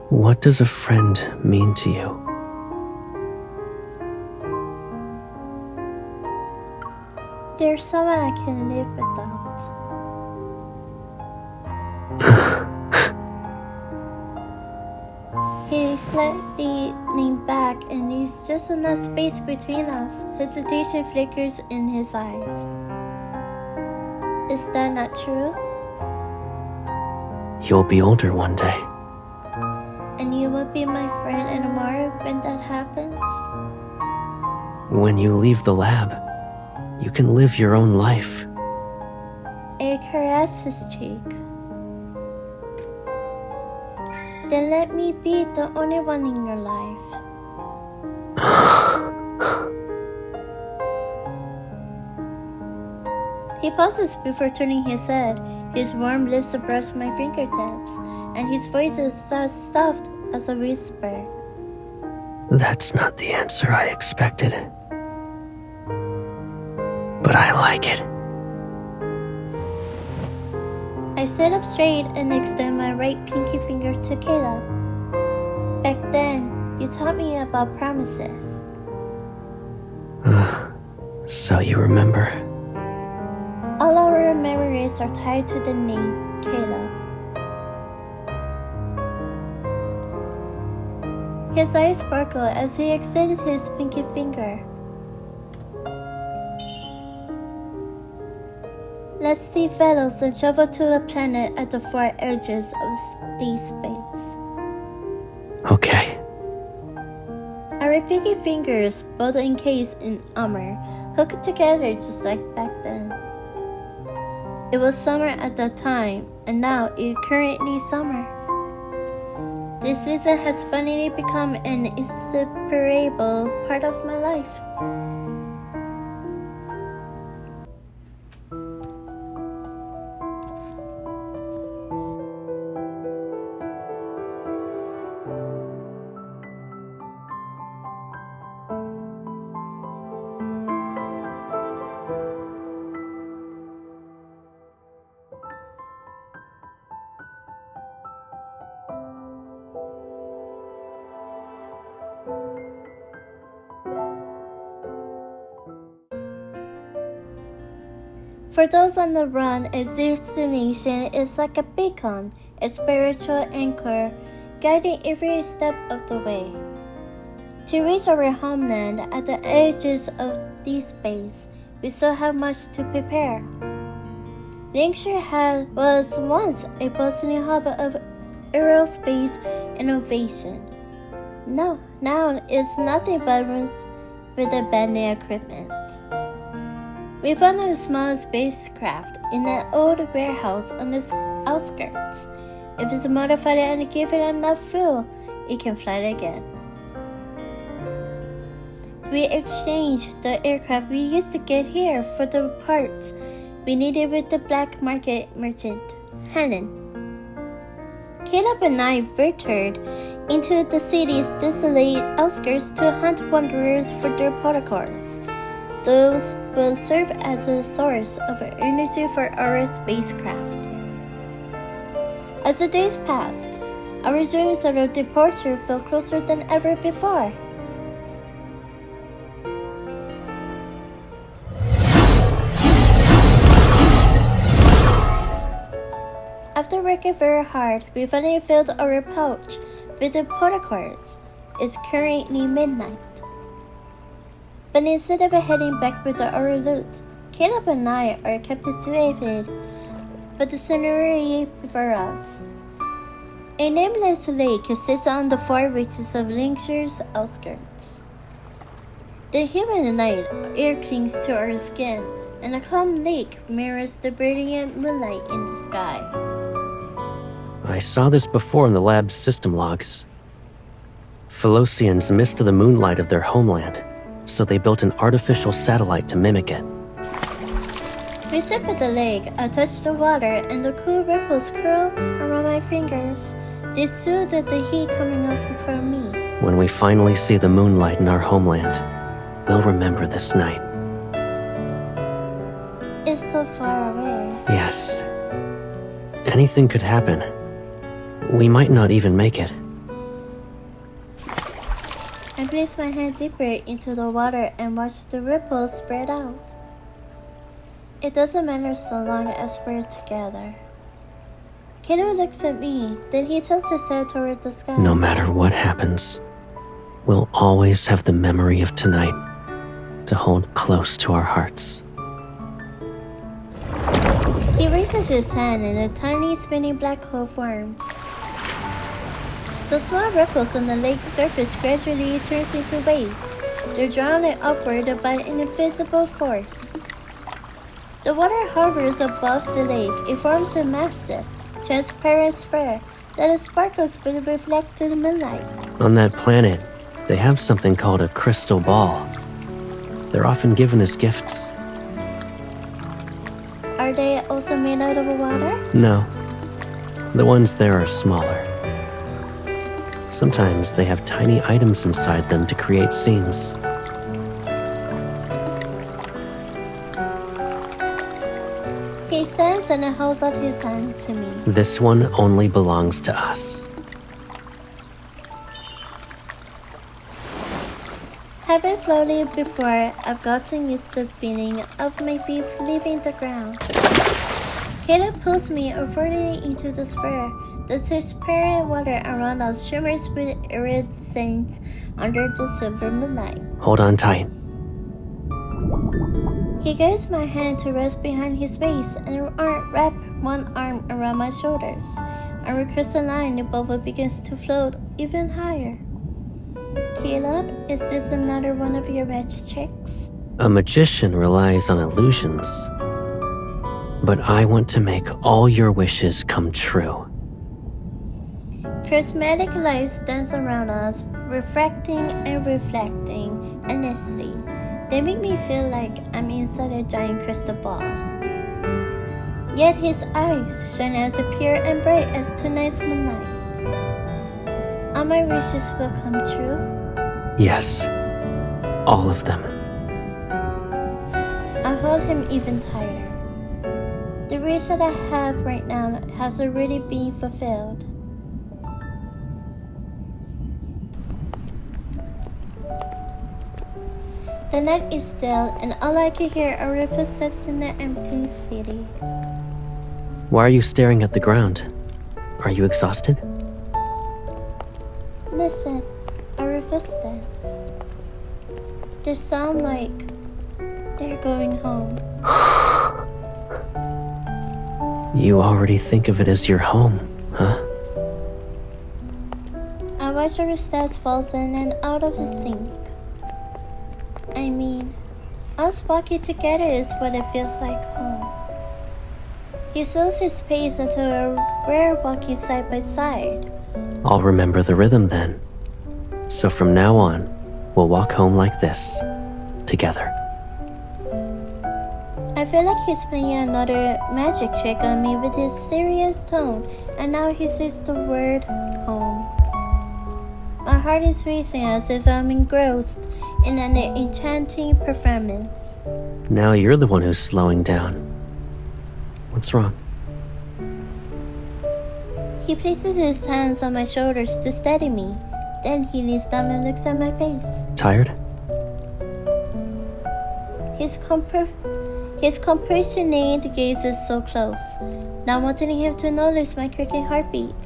What does a friend mean to you? There's someone I can live without. He slightly leaned back, and there's just enough space between us. Hesitation flickers in his eyes. Is that not true? You'll be older one day. And you will be my friend anymore when that happens? When you leave the lab, you can live your own life. I caress his cheek. Then let me be the only one in your life. He pauses before turning his head. His warm lips brush my fingertips, and his voice is as soft as a whisper. That's not the answer I expected. But I like it. I sit up straight and extend my right pinky finger to Caleb. Back then, you taught me about promises. So you remember. All our memories are tied to the name Caleb. His eyes sparkle as he extended his pinky finger. Let's leave Velos and travel to the planet at the far edges of Deepspace. Okay. Our pinky fingers, both encased in armor, hooked together just like back then. It was summer at that time, and now it's currently summer. This season has finally become an inseparable part of my life. For those on the run, a destination is like a beacon, a spiritual anchor, guiding every step of the way. To reach our homeland at the edges of Deepspace, we still have much to prepare. 𝘥𝘰𝘯𝘵 was once a bustling hub of aerospace innovation. No, now it's nothing but rooms with abandoned equipment. We found a small spacecraft in an old warehouse on the outskirts. If it's modified and given enough fuel, it can fly again. We exchanged the aircraft we used to get here for the parts we needed with the black market merchant, Helen. Caleb and I ventured into the city's desolate outskirts to hunt wanderers for their protocols. Those will serve as a source of energy for our spacecraft. As the days passed, our dreams of our departure felt closer than ever before. After working very hard, we finally filled our pouch with the protocols. It's currently midnight. But instead of heading back with our loot, Caleb and I are captivated by the scenery before us. A nameless lake sits on the far reaches of Linkshire's outskirts. The humid night air clings to our skin, and the calm lake mirrors the brilliant moonlight in the sky. I saw this before in the lab's system logs. 𝘉𝘠sians missed the moonlight of their homeland, so they built an artificial satellite to mimic it. We sip at the lake, I touch the water, and the cool ripples curl around my fingers. They soothe the heat coming off from me. When we finally see the moonlight in our homeland, we'll remember this night. It's so far away. Yes. Anything could happen. We might not even make it. I place my hand deeper into the water and watch the ripples spread out. It doesn't matter so long as we're together. Caleb looks at me, then he tilts his head toward the sky. No matter what happens, we'll always have the memory of tonight to hold close to our hearts. He raises his hand and a tiny spinning black hole forms. The small ripples on the lake's surface gradually turns into waves. They're drawn upward by an invisible force. The water hovers above the lake. It forms a massive, transparent sphere that sparkles with reflected moonlight. On that planet, they have something called a crystal ball. They're often given as gifts. Are they also made out of water? No. The ones there are smaller. Sometimes they have tiny items inside them to create scenes. He stands and holds out his hand to me. This one only belongs to us. Having floated before, I've gotten used to the feeling of my feet leaving the ground. Caleb pulls me further into the sphere. The transparent water around us shimmers with iridescence under the silver moonlight. Hold on tight. He guides my hand to rest behind his waist and wrap one arm around my shoulders. Our crystalline bubble begins to float even higher. Caleb, is this another one of your magic tricks? A magician relies on illusions. But I want to make all your wishes come true. Prismatic lights dance around us, refracting and reflecting endlessly. They make me feel like I'm inside a giant crystal ball. Yet his eyes shine as pure and bright as tonight's moonlight. All my wishes will come true? Yes, all of them. I hold him even tighter. The wish that I have right now has already been fulfilled. The night is still, and all I can hear are the footsteps in the empty city. Why are you staring at the ground? Are you exhausted? Listen, our footsteps. They sound like they're going home. You already think of it as your home, huh? I watch our steps fall in and out of the sink. I mean, us walking together is what it feels like home. He slows his pace until we're walking side by side. I'll remember the rhythm then. So from now on, we'll walk home like this, together. I feel like he's playing another magic trick on me with his serious tone, and now he says the word home. My heart is racing as if I'm engrossed in an enchanting performance. Now you're the one who's slowing down. What's wrong? He places his hands on my shoulders to steady me. Then he leans down and looks at my face. Tired? His compassionate gaze is so close, not wanting him to notice my cricket heartbeat.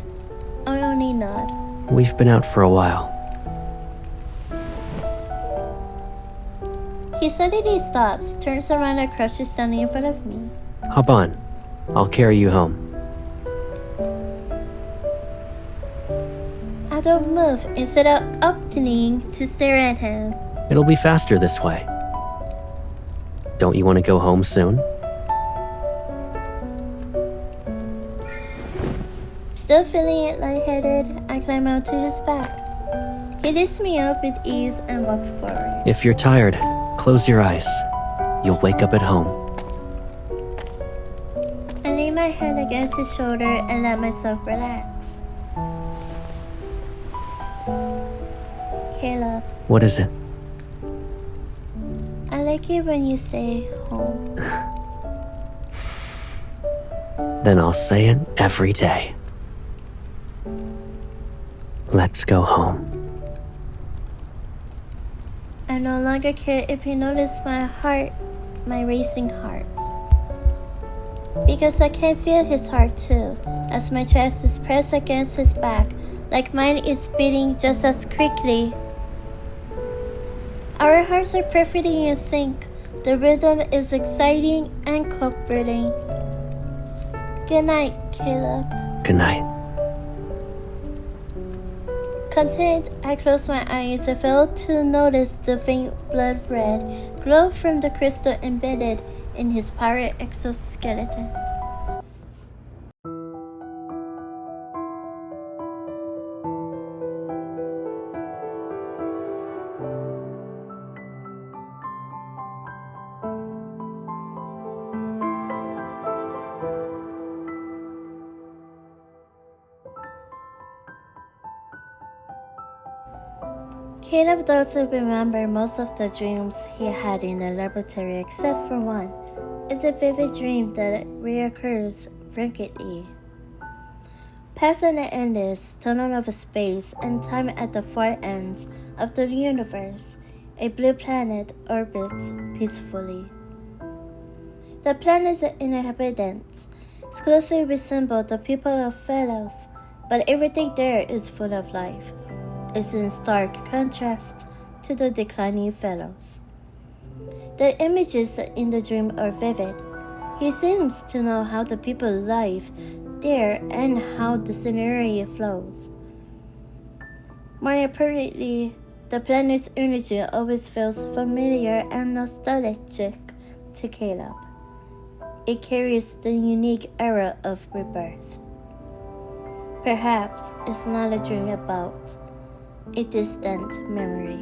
I only nod. We've been out for a while. He suddenly stops, turns around and crouches standing in front of me. Hop on. I'll carry you home. I don't move instead of opting to stare at him. It'll be faster this way. Don't you want to go home soon? Still feeling lightheaded, I climb onto his back. He lifts me up with ease and walks forward. If you're tired, close your eyes. You'll wake up at home. I lay my hand against his shoulder and let myself relax. Caleb. What is it? I like it when you say home. Then I'll say it every day. Let's go home. I no longer care if he noticed my heart, my racing heart. Because I can feel his heart too, as my chest is pressed against his back, like mine is beating just as quickly. Our hearts are perfectly in sync. The rhythm is exciting and comforting. Good night, Caleb. Good night. Content, I close my eyes and fail to notice the faint blood red glow from the crystal embedded in his pirate exoskeleton. Caleb doesn't remember most of the dreams he had in the laboratory except for one. It's a vivid dream that reoccurs frequently. Past an endless tunnel of space and time at the far ends of the universe, a blue planet orbits peacefully. The planet's inhabitants closely resemble the people of Phelos, but everything there is full of life. Is in stark contrast to the declining Phelos. The images in the dream are vivid. He seems to know how the people live there and how the scenery flows. More apparently, the planet's energy always feels familiar and nostalgic to Caleb. It carries the unique era of rebirth. Perhaps it's not a dream about a distant memory.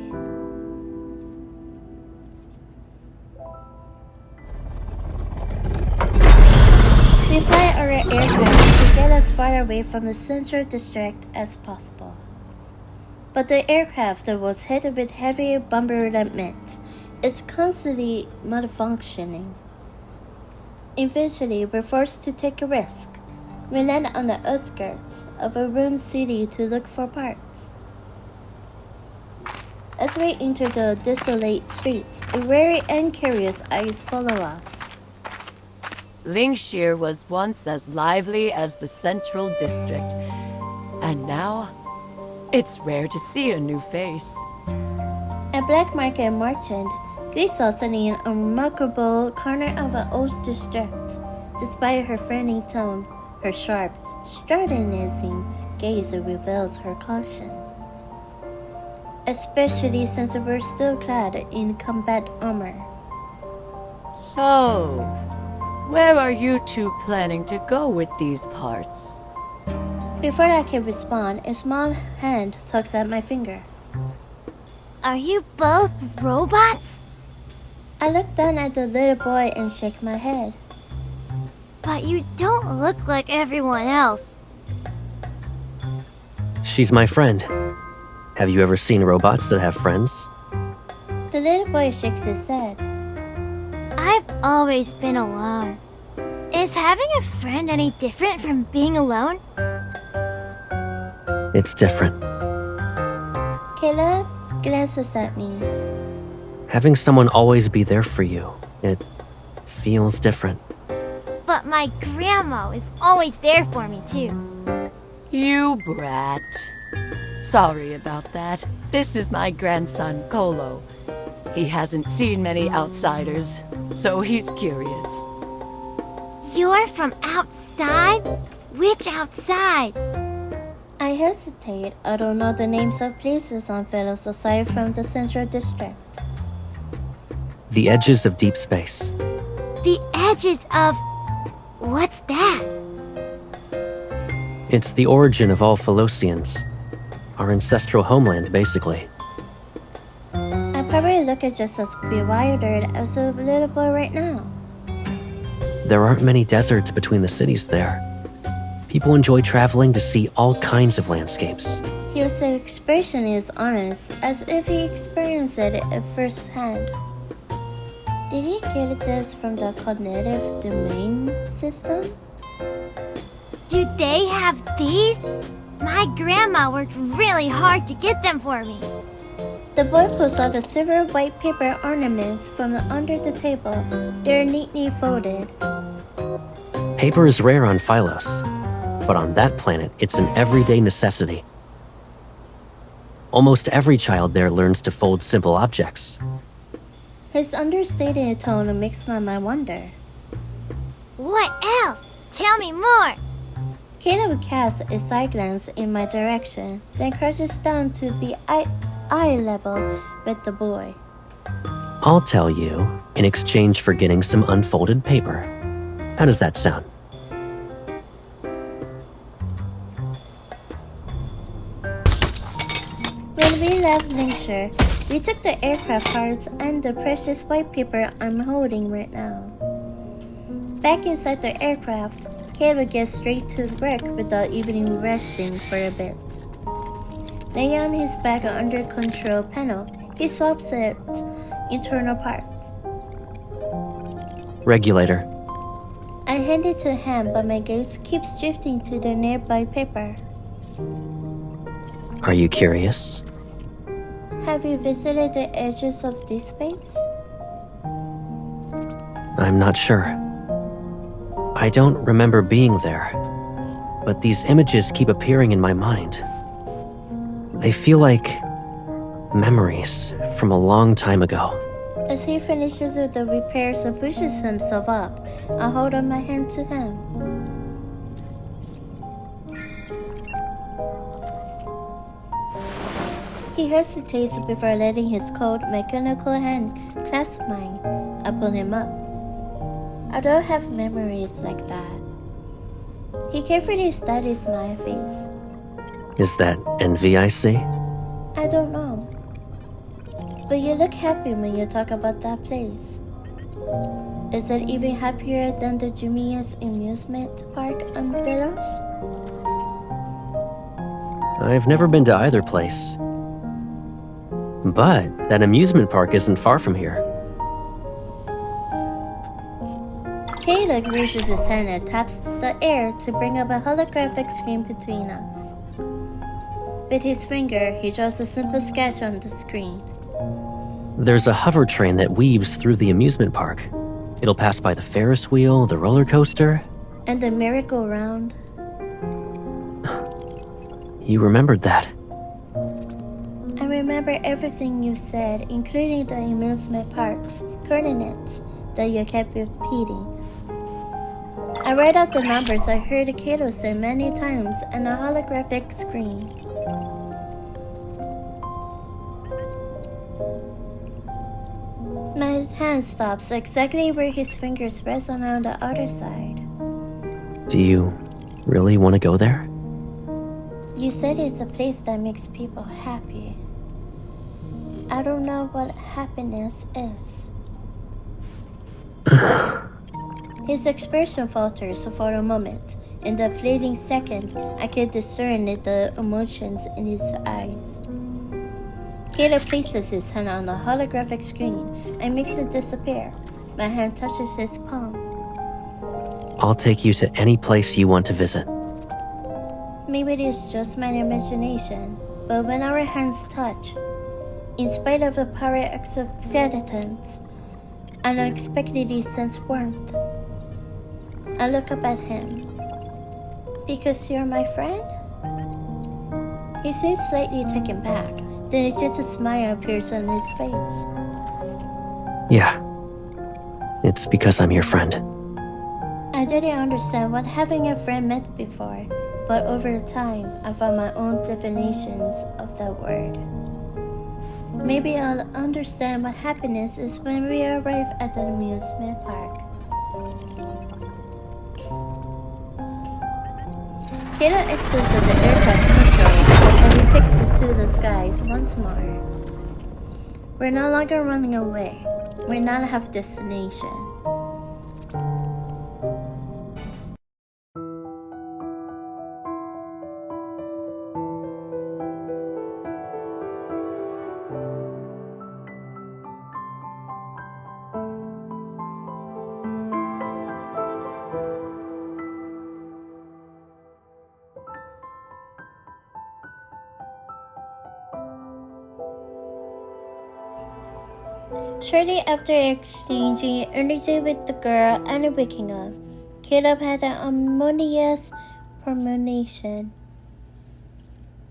We fly our aircraft to get as far away from the central district as possible. But the aircraft that was hit with heavy bombardment is constantly malfunctioning. Eventually, we're forced to take a risk. We land on the outskirts of a ruined city to look for parts. As we enter the desolate streets, a wary and curious eyes follow us. 𝘰𝘔𝘉 was once as lively as the Central District, and now it's rare to see a new face. A black market merchant greets us in an unremarkable corner of an old district. Despite her friendly tone, her sharp, scrutinizing gaze reveals her caution. Especially since we're still clad in combat armor. So, where are you two planning to go with these parts? Before I can respond, a small hand tugs at my finger. Are you both robots? I look down at the little boy and shake my head. But you don't look like everyone else. She's my friend. Have you ever seen robots that have friends? The little boy shakes his head. I've always been alone. Is having a friend any different from being alone? It's different. Caleb glances at me. Having someone always be there for you, it feels different. But my grandma is always there for me, too. You brat. Sorry about that. This is my grandson, Kolo. He hasn't seen many outsiders, so he's curious. You're from outside? Which outside? I hesitate. I don't know the names of places on Philos aside from the Central District. The edges of deep space. The edges of... What's that? It's the origin of all Philosians. Our ancestral homeland, basically. I probably look just as bewildered as a little boy right now. There aren't many deserts between the cities there. People enjoy traveling to see all kinds of landscapes. His expression is honest, as if he experienced it at first hand. Did he get this from the cognitive domain system? Do they have these? My grandma worked really hard to get them for me. The boy pulls out the silver white paper ornaments from under the table. They're neatly folded. Paper is rare on Philos, but on that planet, it's an everyday necessity. Almost every child there learns to fold simple objects. His understated tone makes my mind wonder. What else? Tell me more. Caleb casts a side glance in my direction, then crouches down to be eye level with the boy. I'll tell you in exchange for getting some unfolded paper. How does that sound? When we left Linkshire, we took the aircraft parts and the precious white paper I'm holding right now. Back inside the aircraft, Caleb gets straight to work without even resting for a bit. Laying on his back under control panel, he swaps it internal parts. Regulator. I hand it to him, but my gaze keeps drifting to the nearby paper. Are you curious? Have you visited the edges of Deepspace? I'm not sure. I don't remember being there, but these images keep appearing in my mind. They feel like memories from a long time ago. As he finishes with the repairs and pushes himself up, I hold out my hand to him. He hesitates before letting his cold, mechanical hand clasp mine. I pull him up. I don't have memories like that. He carefully studies my face. Is that envy I see? I don't know. But you look happy when you talk about that place. Is it even happier than the Jumia's amusement park on Philos? I've never been to either place. But that amusement park isn't far from here. Caleb raises his hand and taps the air to bring up a holographic screen between us. With his finger, he draws a simple sketch on the screen. There's a hover train that weaves through the amusement park. It'll pass by the Ferris wheel, the roller coaster. And the merry-go-round. You remembered that. I remember everything you said, including the amusement park's coordinates that you kept repeating. I read out the numbers I heard Kato say many times on a holographic screen. My hand stops exactly where his fingers rest on the other side. Do you really want to go there? You said it's a place that makes people happy. I don't know what happiness is. His expression falters for a moment. In the fleeting second, I could discern the emotions in his eyes. 𝘠𝘠 places his hand on the holographic screen and makes it disappear. My hand touches his palm. I'll take you to any place you want to visit. Maybe it is just my imagination, but when our hands touch, in spite of the power exoskeletons, I unexpectedly sense warmth. I look up at him. Because you're my friend? He seems slightly taken back. Then a gentle smile appears on his face. Yeah. It's because I'm your friend. I didn't understand what having a friend meant before, but over time, I found my own definitions of that word. Maybe I'll understand what happiness is when we arrive at the amusement park. 𝘠𝘠 exits the aircraft controls, and we take to the skies once more. We're no longer running away. We now have destination. Shortly after exchanging energy with the girl and waking up, 𝘠𝘠 had an harmonious premonition.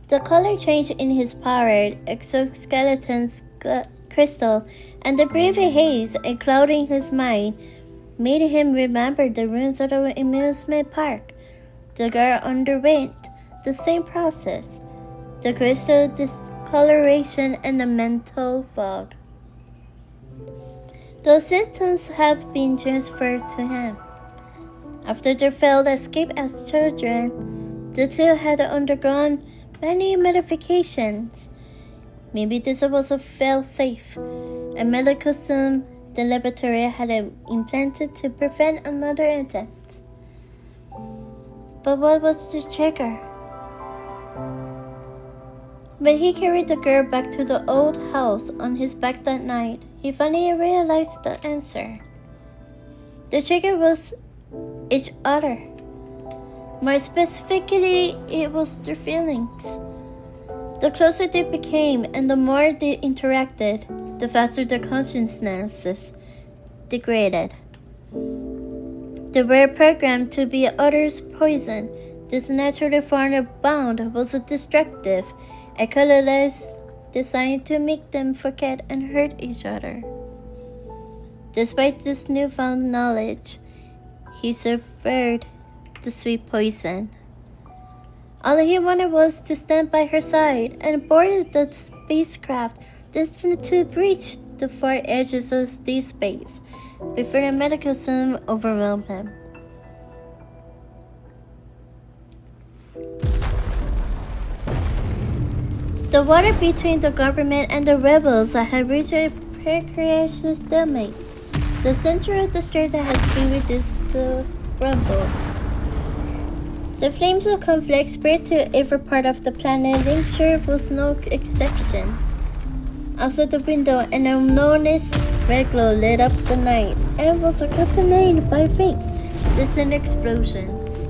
The color change in his powered exoskeleton's crystal and the brief haze clouding his mind made him remember the ruins of the amusement park. The girl underwent the same process, the crystal discoloration and the mental fog. Those symptoms have been transferred to him. After their failed escape as children, the two had undergone many modifications. Maybe this was a fail-safe, a medical system the laboratory had implanted to prevent another attempt. But what was the trigger? When he carried the girl back to the old house on his back that night, he finally realized the answer. The trigger was each other. More specifically, it was their feelings. The closer they became and the more they interacted, the faster their consciousnesses degraded. They were programmed to be others' poison. This naturally formed bond was destructive, a colorless designed to make them forget and hurt each other. Despite this newfound knowledge, he suffered the sweet poison. All he wanted was to stand by her side and board the spacecraft destined to reach the far edges of Deepspace before the medical system overwhelmed him. The war between the government and the rebels had reached a precarious stalemate. The center of the strait has been reduced to rubble. The flames of conflict spread to every part of the planet. Linkshire was no exception. Outside the window, an enormous red glow lit up the night and was accompanied by faint, distant explosions.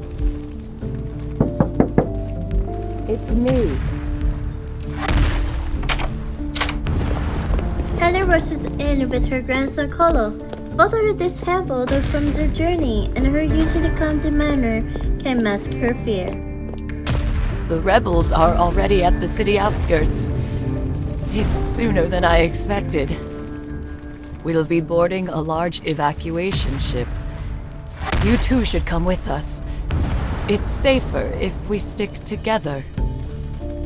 It's me. Helen rushes in with her grandson Colo. Both are disabled from their journey, and her usually calm demeanor can mask her fear. The rebels are already at the city outskirts. It's sooner than I expected. We'll be boarding a large evacuation ship. You two should come with us. It's safer if we stick together.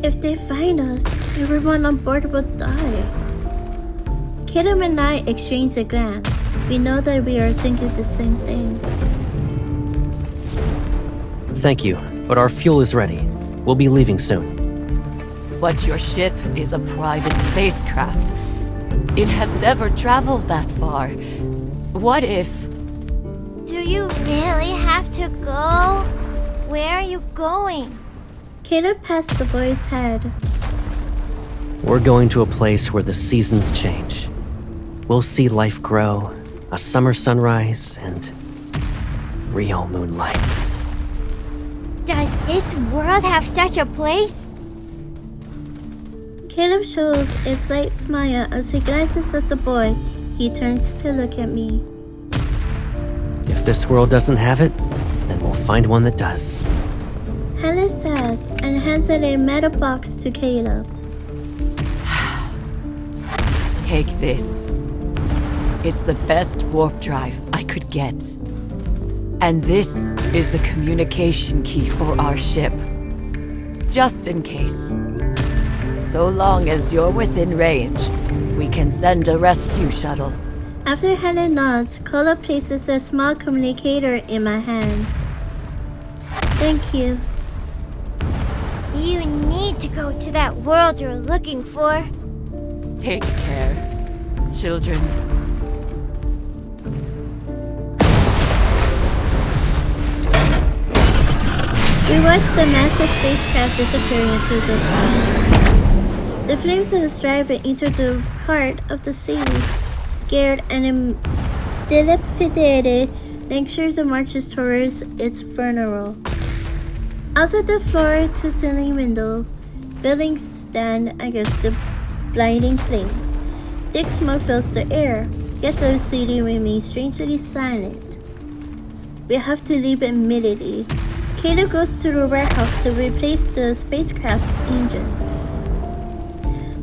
If they find us, everyone on board will die. 𝘠𝘠 and I exchange a glance. We know that we are thinking the same thing. Thank you, but our fuel is ready. We'll be leaving soon. But your ship is a private spacecraft. It has never traveled that far. What if... Do you really have to go? Where are you going? 𝘠𝘠 passed the boy's head. We're going to a place where the seasons change. We'll see life grow, a summer sunrise, and real moonlight. Does this world have such a place? Caleb shows a slight smile as he glances at the boy. He turns to look at me. If this world doesn't have it, then we'll find one that does. Helen says and hands out a metal box to Caleb. Take this. It's the best warp drive I could get. And this is the communication key for our ship. Just in case. So long as you're within range, we can send a rescue shuttle. After Helen nods, Cola places a small communicator in my hand. Thank you. You need to go to that world you're looking for. Take care, children. We watch the massive spacecraft disappear into the sky. The flames of its driver enter the heart of the city. Scared and dilapidated, 𝘠𝘠𝘅 marches towards its funeral. Outside the floor-to-ceiling window, buildings stand against the blinding flames. Thick smoke fills the air, yet the city remains strangely silent. We have to leave immediately. Caleb goes to the warehouse to replace the spacecraft's engine.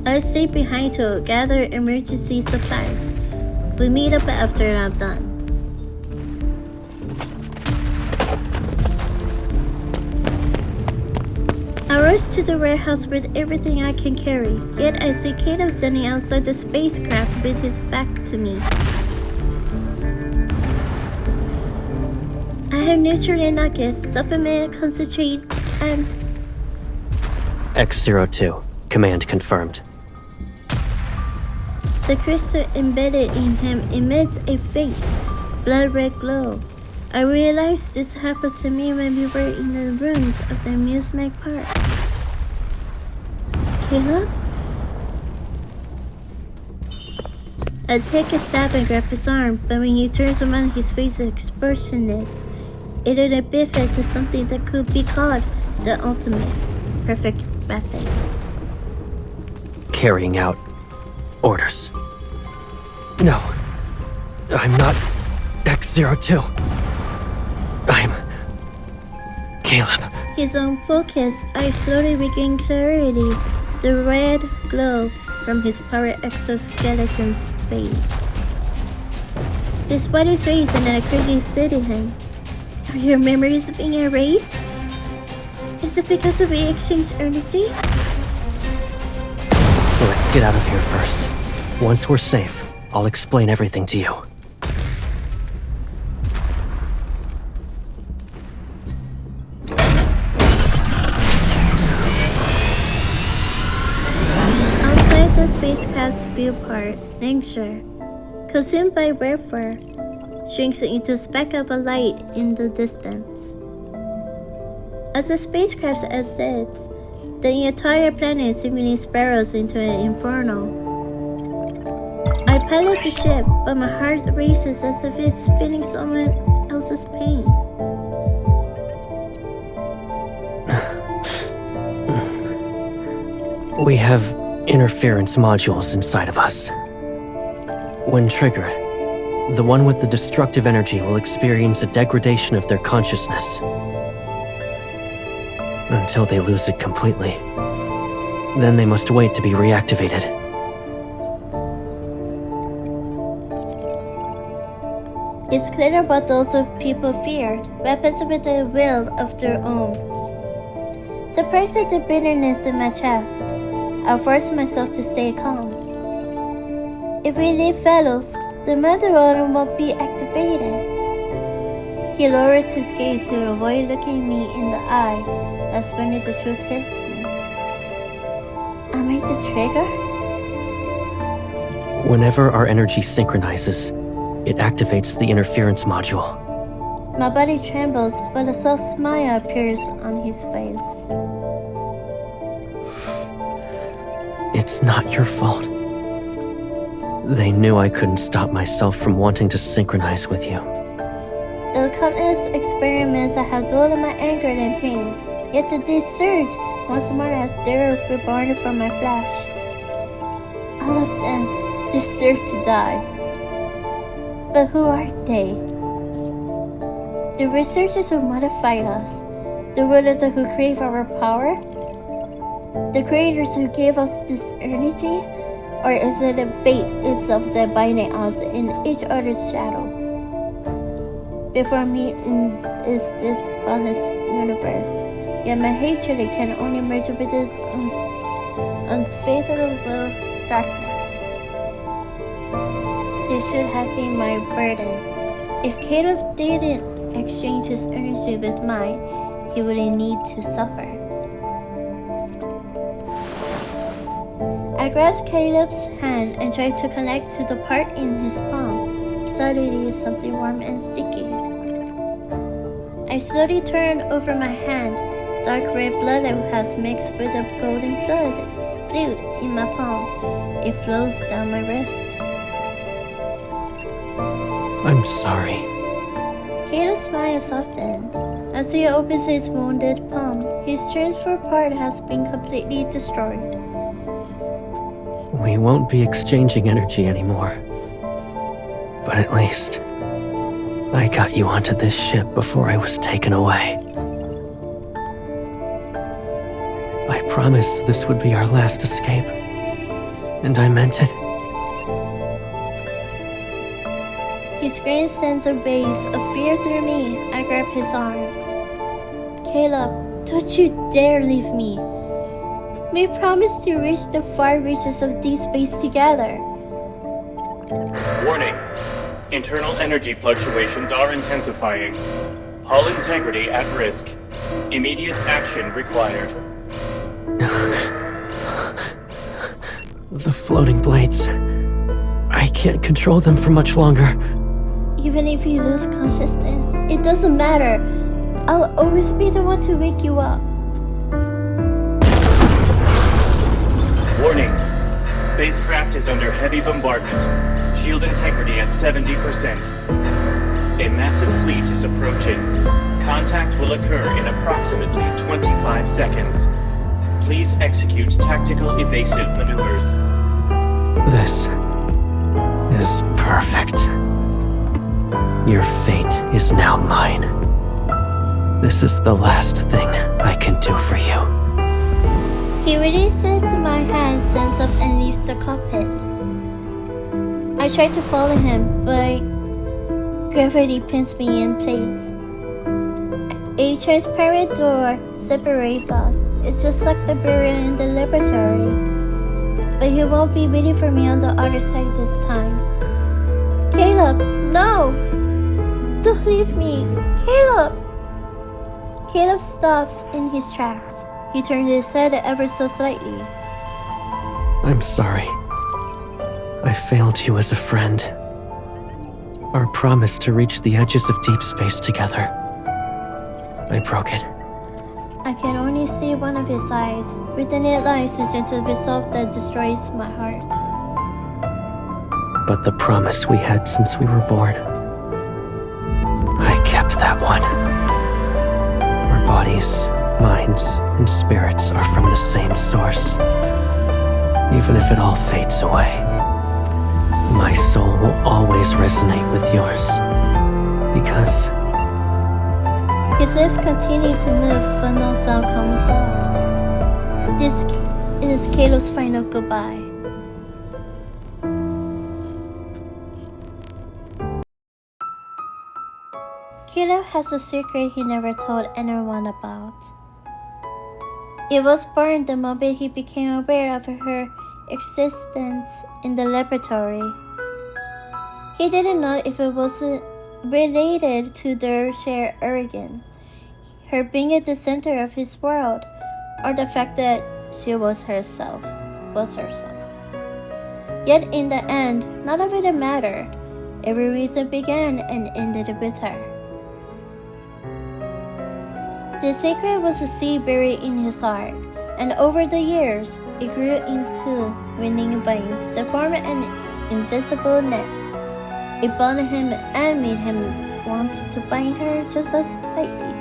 I stay behind to gather emergency supplies. We meet up after I'm done. I rush to the warehouse with everything I can carry, yet I see Caleb standing outside the spacecraft with his back to me. I have nutrient nuggets, supplement concentrates, and... X-02. Command confirmed. The crystal embedded in him emits a faint, blood-red glow. I realized this happened to me when we were in the rooms of the amusement park. Caleb? I take a stab and grab his arm, but when he turns around, his face is expressionless. It is a pivot to something that could be called the ultimate, perfect weapon. Carrying out orders. No, I'm not X-02. I'm Caleb. His own focus, I slowly regain clarity. The red glow from his power exoskeleton's fades. His body's raised and I quickly steady him. Are your memories being erased? Is it because we exchanged energy? Let's get out of here first. Once we're safe, I'll explain everything to you. Outside the spacecraft's viewport, 𝘠𝘠𝘅, consumed by warfare, shrinks into a speck of a light in the distance. As the spacecraft exits, the entire planet seemingly spirals into an inferno. I pilot the ship, but my heart races as if it's feeling someone else's pain. We have interference modules inside of us. When triggered, the one with the destructive energy will experience a degradation of their consciousness until they lose it completely. Then they must wait to be reactivated. It's clear what those of people feared, weapons with a will of their own. Suppressing the bitterness in my chest, I force myself to stay calm. If we leave fellows, the murderer won't be activated. He lowers his gaze to avoid looking me in the eye as when the truth hits me. Am I the trigger? Whenever our energy synchronizes, it activates the interference module. My body trembles, but a soft smile appears on his face. It's not your fault. They knew I couldn't stop myself from wanting to synchronize with you. The countless experiments that have dulled my anger and pain, yet they surge once more as they're reborn from my flesh. All of them deserve to die. But who are they? The researchers who modified us, the rulers who crave our power, the creators who gave us this energy, or is it the fate itself that binding us in each other's shadow? Before me is this boundless universe, yet my hatred can only merge with this unfathomable darkness. This should have been my burden. If 𝘰𝘍 didn't exchange his energy with mine, he wouldn't need to suffer. I grasped 𝘰𝘍's hand and tried to connect to the part in his palm. Suddenly, something warm and sticky. I slowly turned over my hand. Dark red blood has mixed with the golden fluid in my palm. It flows down my wrist. I'm sorry. 𝘰𝘍's smile softens. As he opens his wounded palm, his transport part has been completely destroyed. We won't be exchanging energy anymore. But at least, I got you onto this ship before I was taken away. I promised this would be our last escape, and I meant it. His scream sends a waves of fear through me. I grab his arm. 𝘰𝘍, don't you dare leave me. We promised to reach the far reaches of Deepspace together. Warning. Internal energy fluctuations are intensifying. Hull integrity at risk. Immediate action required. The floating blades. I can't control them for much longer. Even if you lose consciousness, it doesn't matter. I'll always be the one to wake you up. Warning. Spacecraft is under heavy bombardment. Shield integrity at 70%. A massive fleet is approaching. Contact will occur in approximately 25 seconds. Please execute tactical evasive maneuvers. This is perfect. Your fate is now mine. This is the last thing I can do for you. He releases my hand, stands up and leaves the cockpit. I try to follow him, but gravity pins me in place. A transparent door separates us. It's just like the barrier in the laboratory. But he won't be waiting for me on the other side this time. 𝘰𝘍, no! Don't leave me! 𝘰𝘍! 𝘰𝘍 stops in his tracks. He turned his head ever so slightly. I'm sorry. I failed you as a friend. Our promise to reach the edges of Deepspace together. I broke it. I can only see one of his eyes. Within it lies a gentle resolve that destroys my heart. But the promise we had since we were born, I kept that one. Our bodies, minds, and spirits are from the same source. Even if it all fades away, my soul will always resonate with yours. Because his lips continue to move, but no sound comes out. This is 𝘰𝘍's final goodbye. 𝘰𝘍 has a secret he never told anyone about. It was born the moment he became aware of her existence in the laboratory. He didn't know if it was related to 𝘚𝘠𝘢𝘅, her being at the center of his world, or the fact that she was herself. Yet in the end, none of it mattered. Every reason began and ended with her. The secret was a seed buried in his heart, and over the years, it grew into winning vines that formed an invisible net. It bound him and made him want to bind her just as tightly.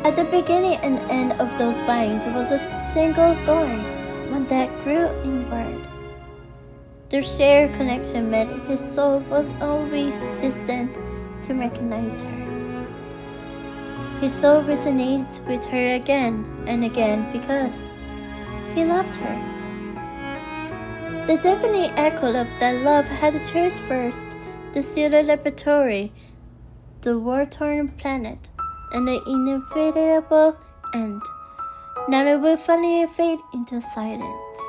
At the beginning and end of those vines was a single thorn, one that grew inward. Their shared connection meant his soul was always distant to recognize her. His soul resonates with her again and again because he loved her. The deafening echo of that love had traversed the stellar laboratory, the war-torn planet, and the inevitable end. Now it will finally fade into silence.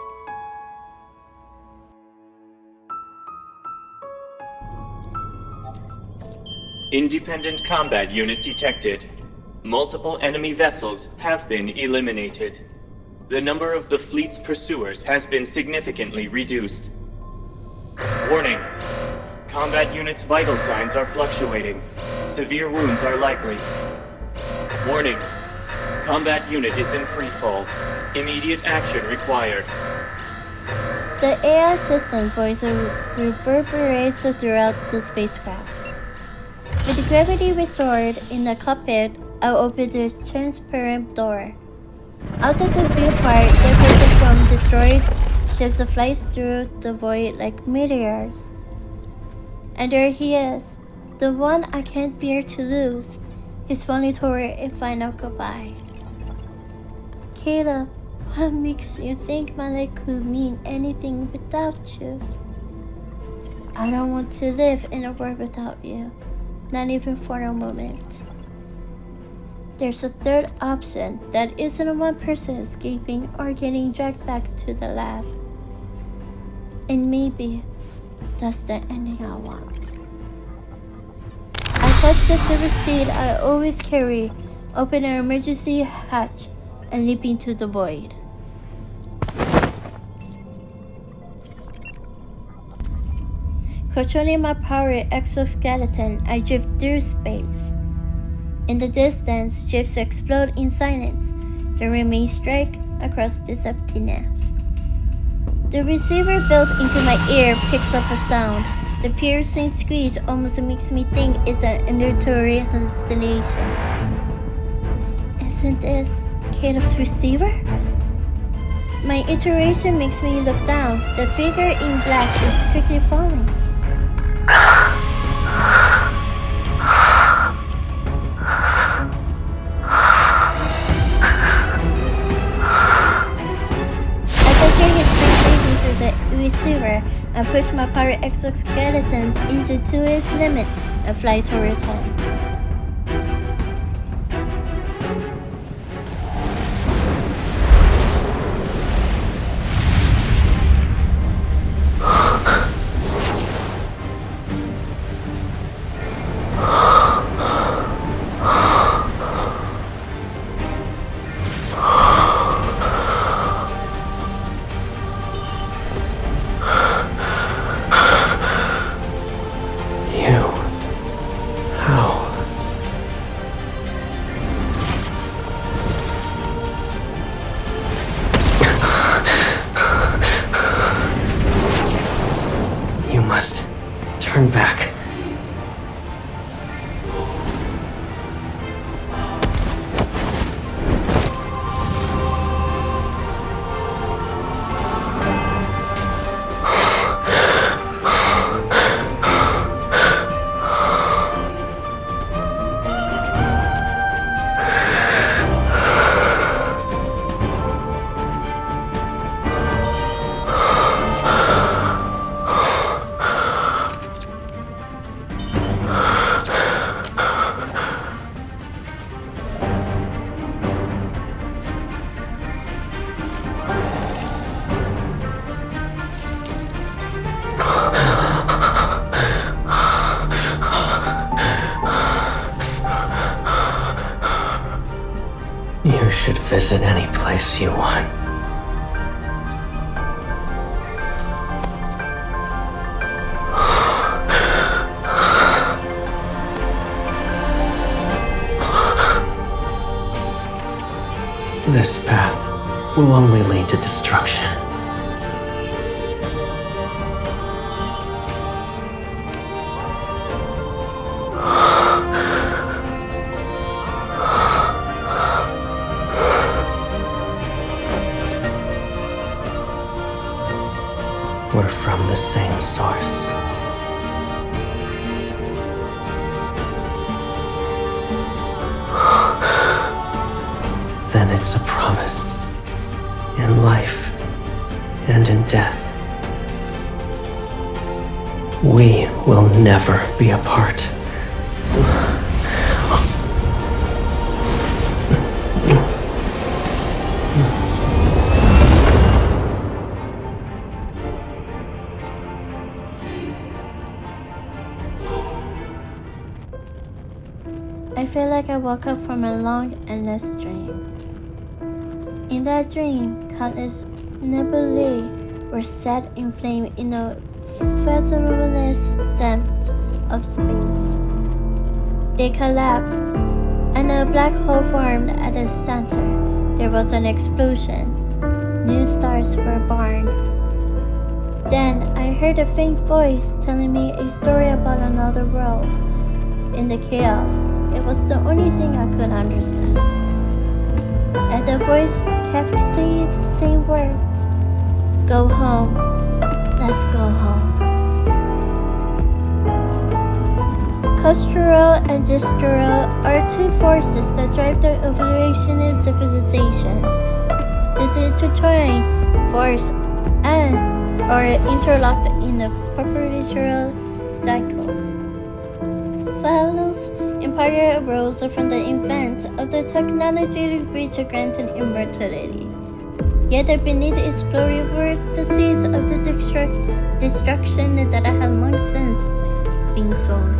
Independent combat unit detected. Multiple enemy vessels have been eliminated. The number of the fleet's pursuers has been significantly reduced. Warning. Combat unit's vital signs are fluctuating. Severe wounds are likely. Warning. Combat unit is in free fall. Immediate action required. The AI system's voice reverberates throughout the spacecraft. With gravity restored in the cockpit, I'll open the transparent door. Outside the viewport, debris from destroyed ships flies through the void like meteors. And there he is, the one I can't bear to lose, his finally toward a final goodbye. Caleb, what makes you think my life could mean anything without you? I don't want to live in a world without you, not even for a moment. There's a third option that isn't one person escaping or getting dragged back to the lab. And maybe that's the ending I want. I touch the silver steed I always carry, open an emergency hatch, and leap into the void. Controlling my powered exoskeleton, I drift through space. In the distance, ships explode in silence. The remains strike across this emptiness. The receiver built into my ear picks up a sound. The piercing screech almost makes me think it's an auditory hallucination. Isn't this Caleb's receiver? My iteration makes me look down. The figure in black is quickly falling. Receiver and push my power exoskeletons into to its limit and fly toward home. Turn back. You should visit any place you want. This path will only lead to destruction. We're from the same source. Then it's a promise. In life and in death, we will never be apart. I feel like I woke up from a long, endless dream. In that dream, countless nebulae were set in flame in the fathomless depths of space. They collapsed, and a black hole formed at the center. There was an explosion. New stars were born. Then I heard a faint voice telling me a story about another world. In the chaos, it was the only thing I could understand. And the voice kept saying the same words. Go home. Let's go home. Cultural and 𝘗𝘓𝘅 are two forces that drive the evolution of civilization. This intertwined force are interlocked in a perpetual cycle. Pharaoh's empire arose from the invent of the technology which granted immortality. Yet beneath its glory were the seeds of the destruction that had long since been sown.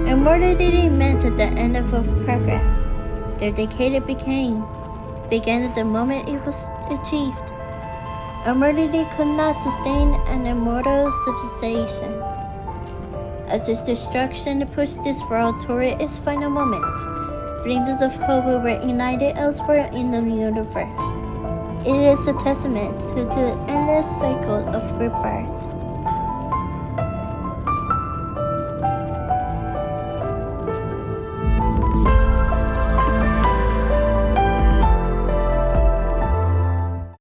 Immortality meant the end of progress. Their decade began the moment it was achieved. Immortality could not sustain an immortal civilization. As the destruction pushed this world toward its final moments, flames of hope were ignited elsewhere in the universe. It is a testament to the endless cycle of rebirth.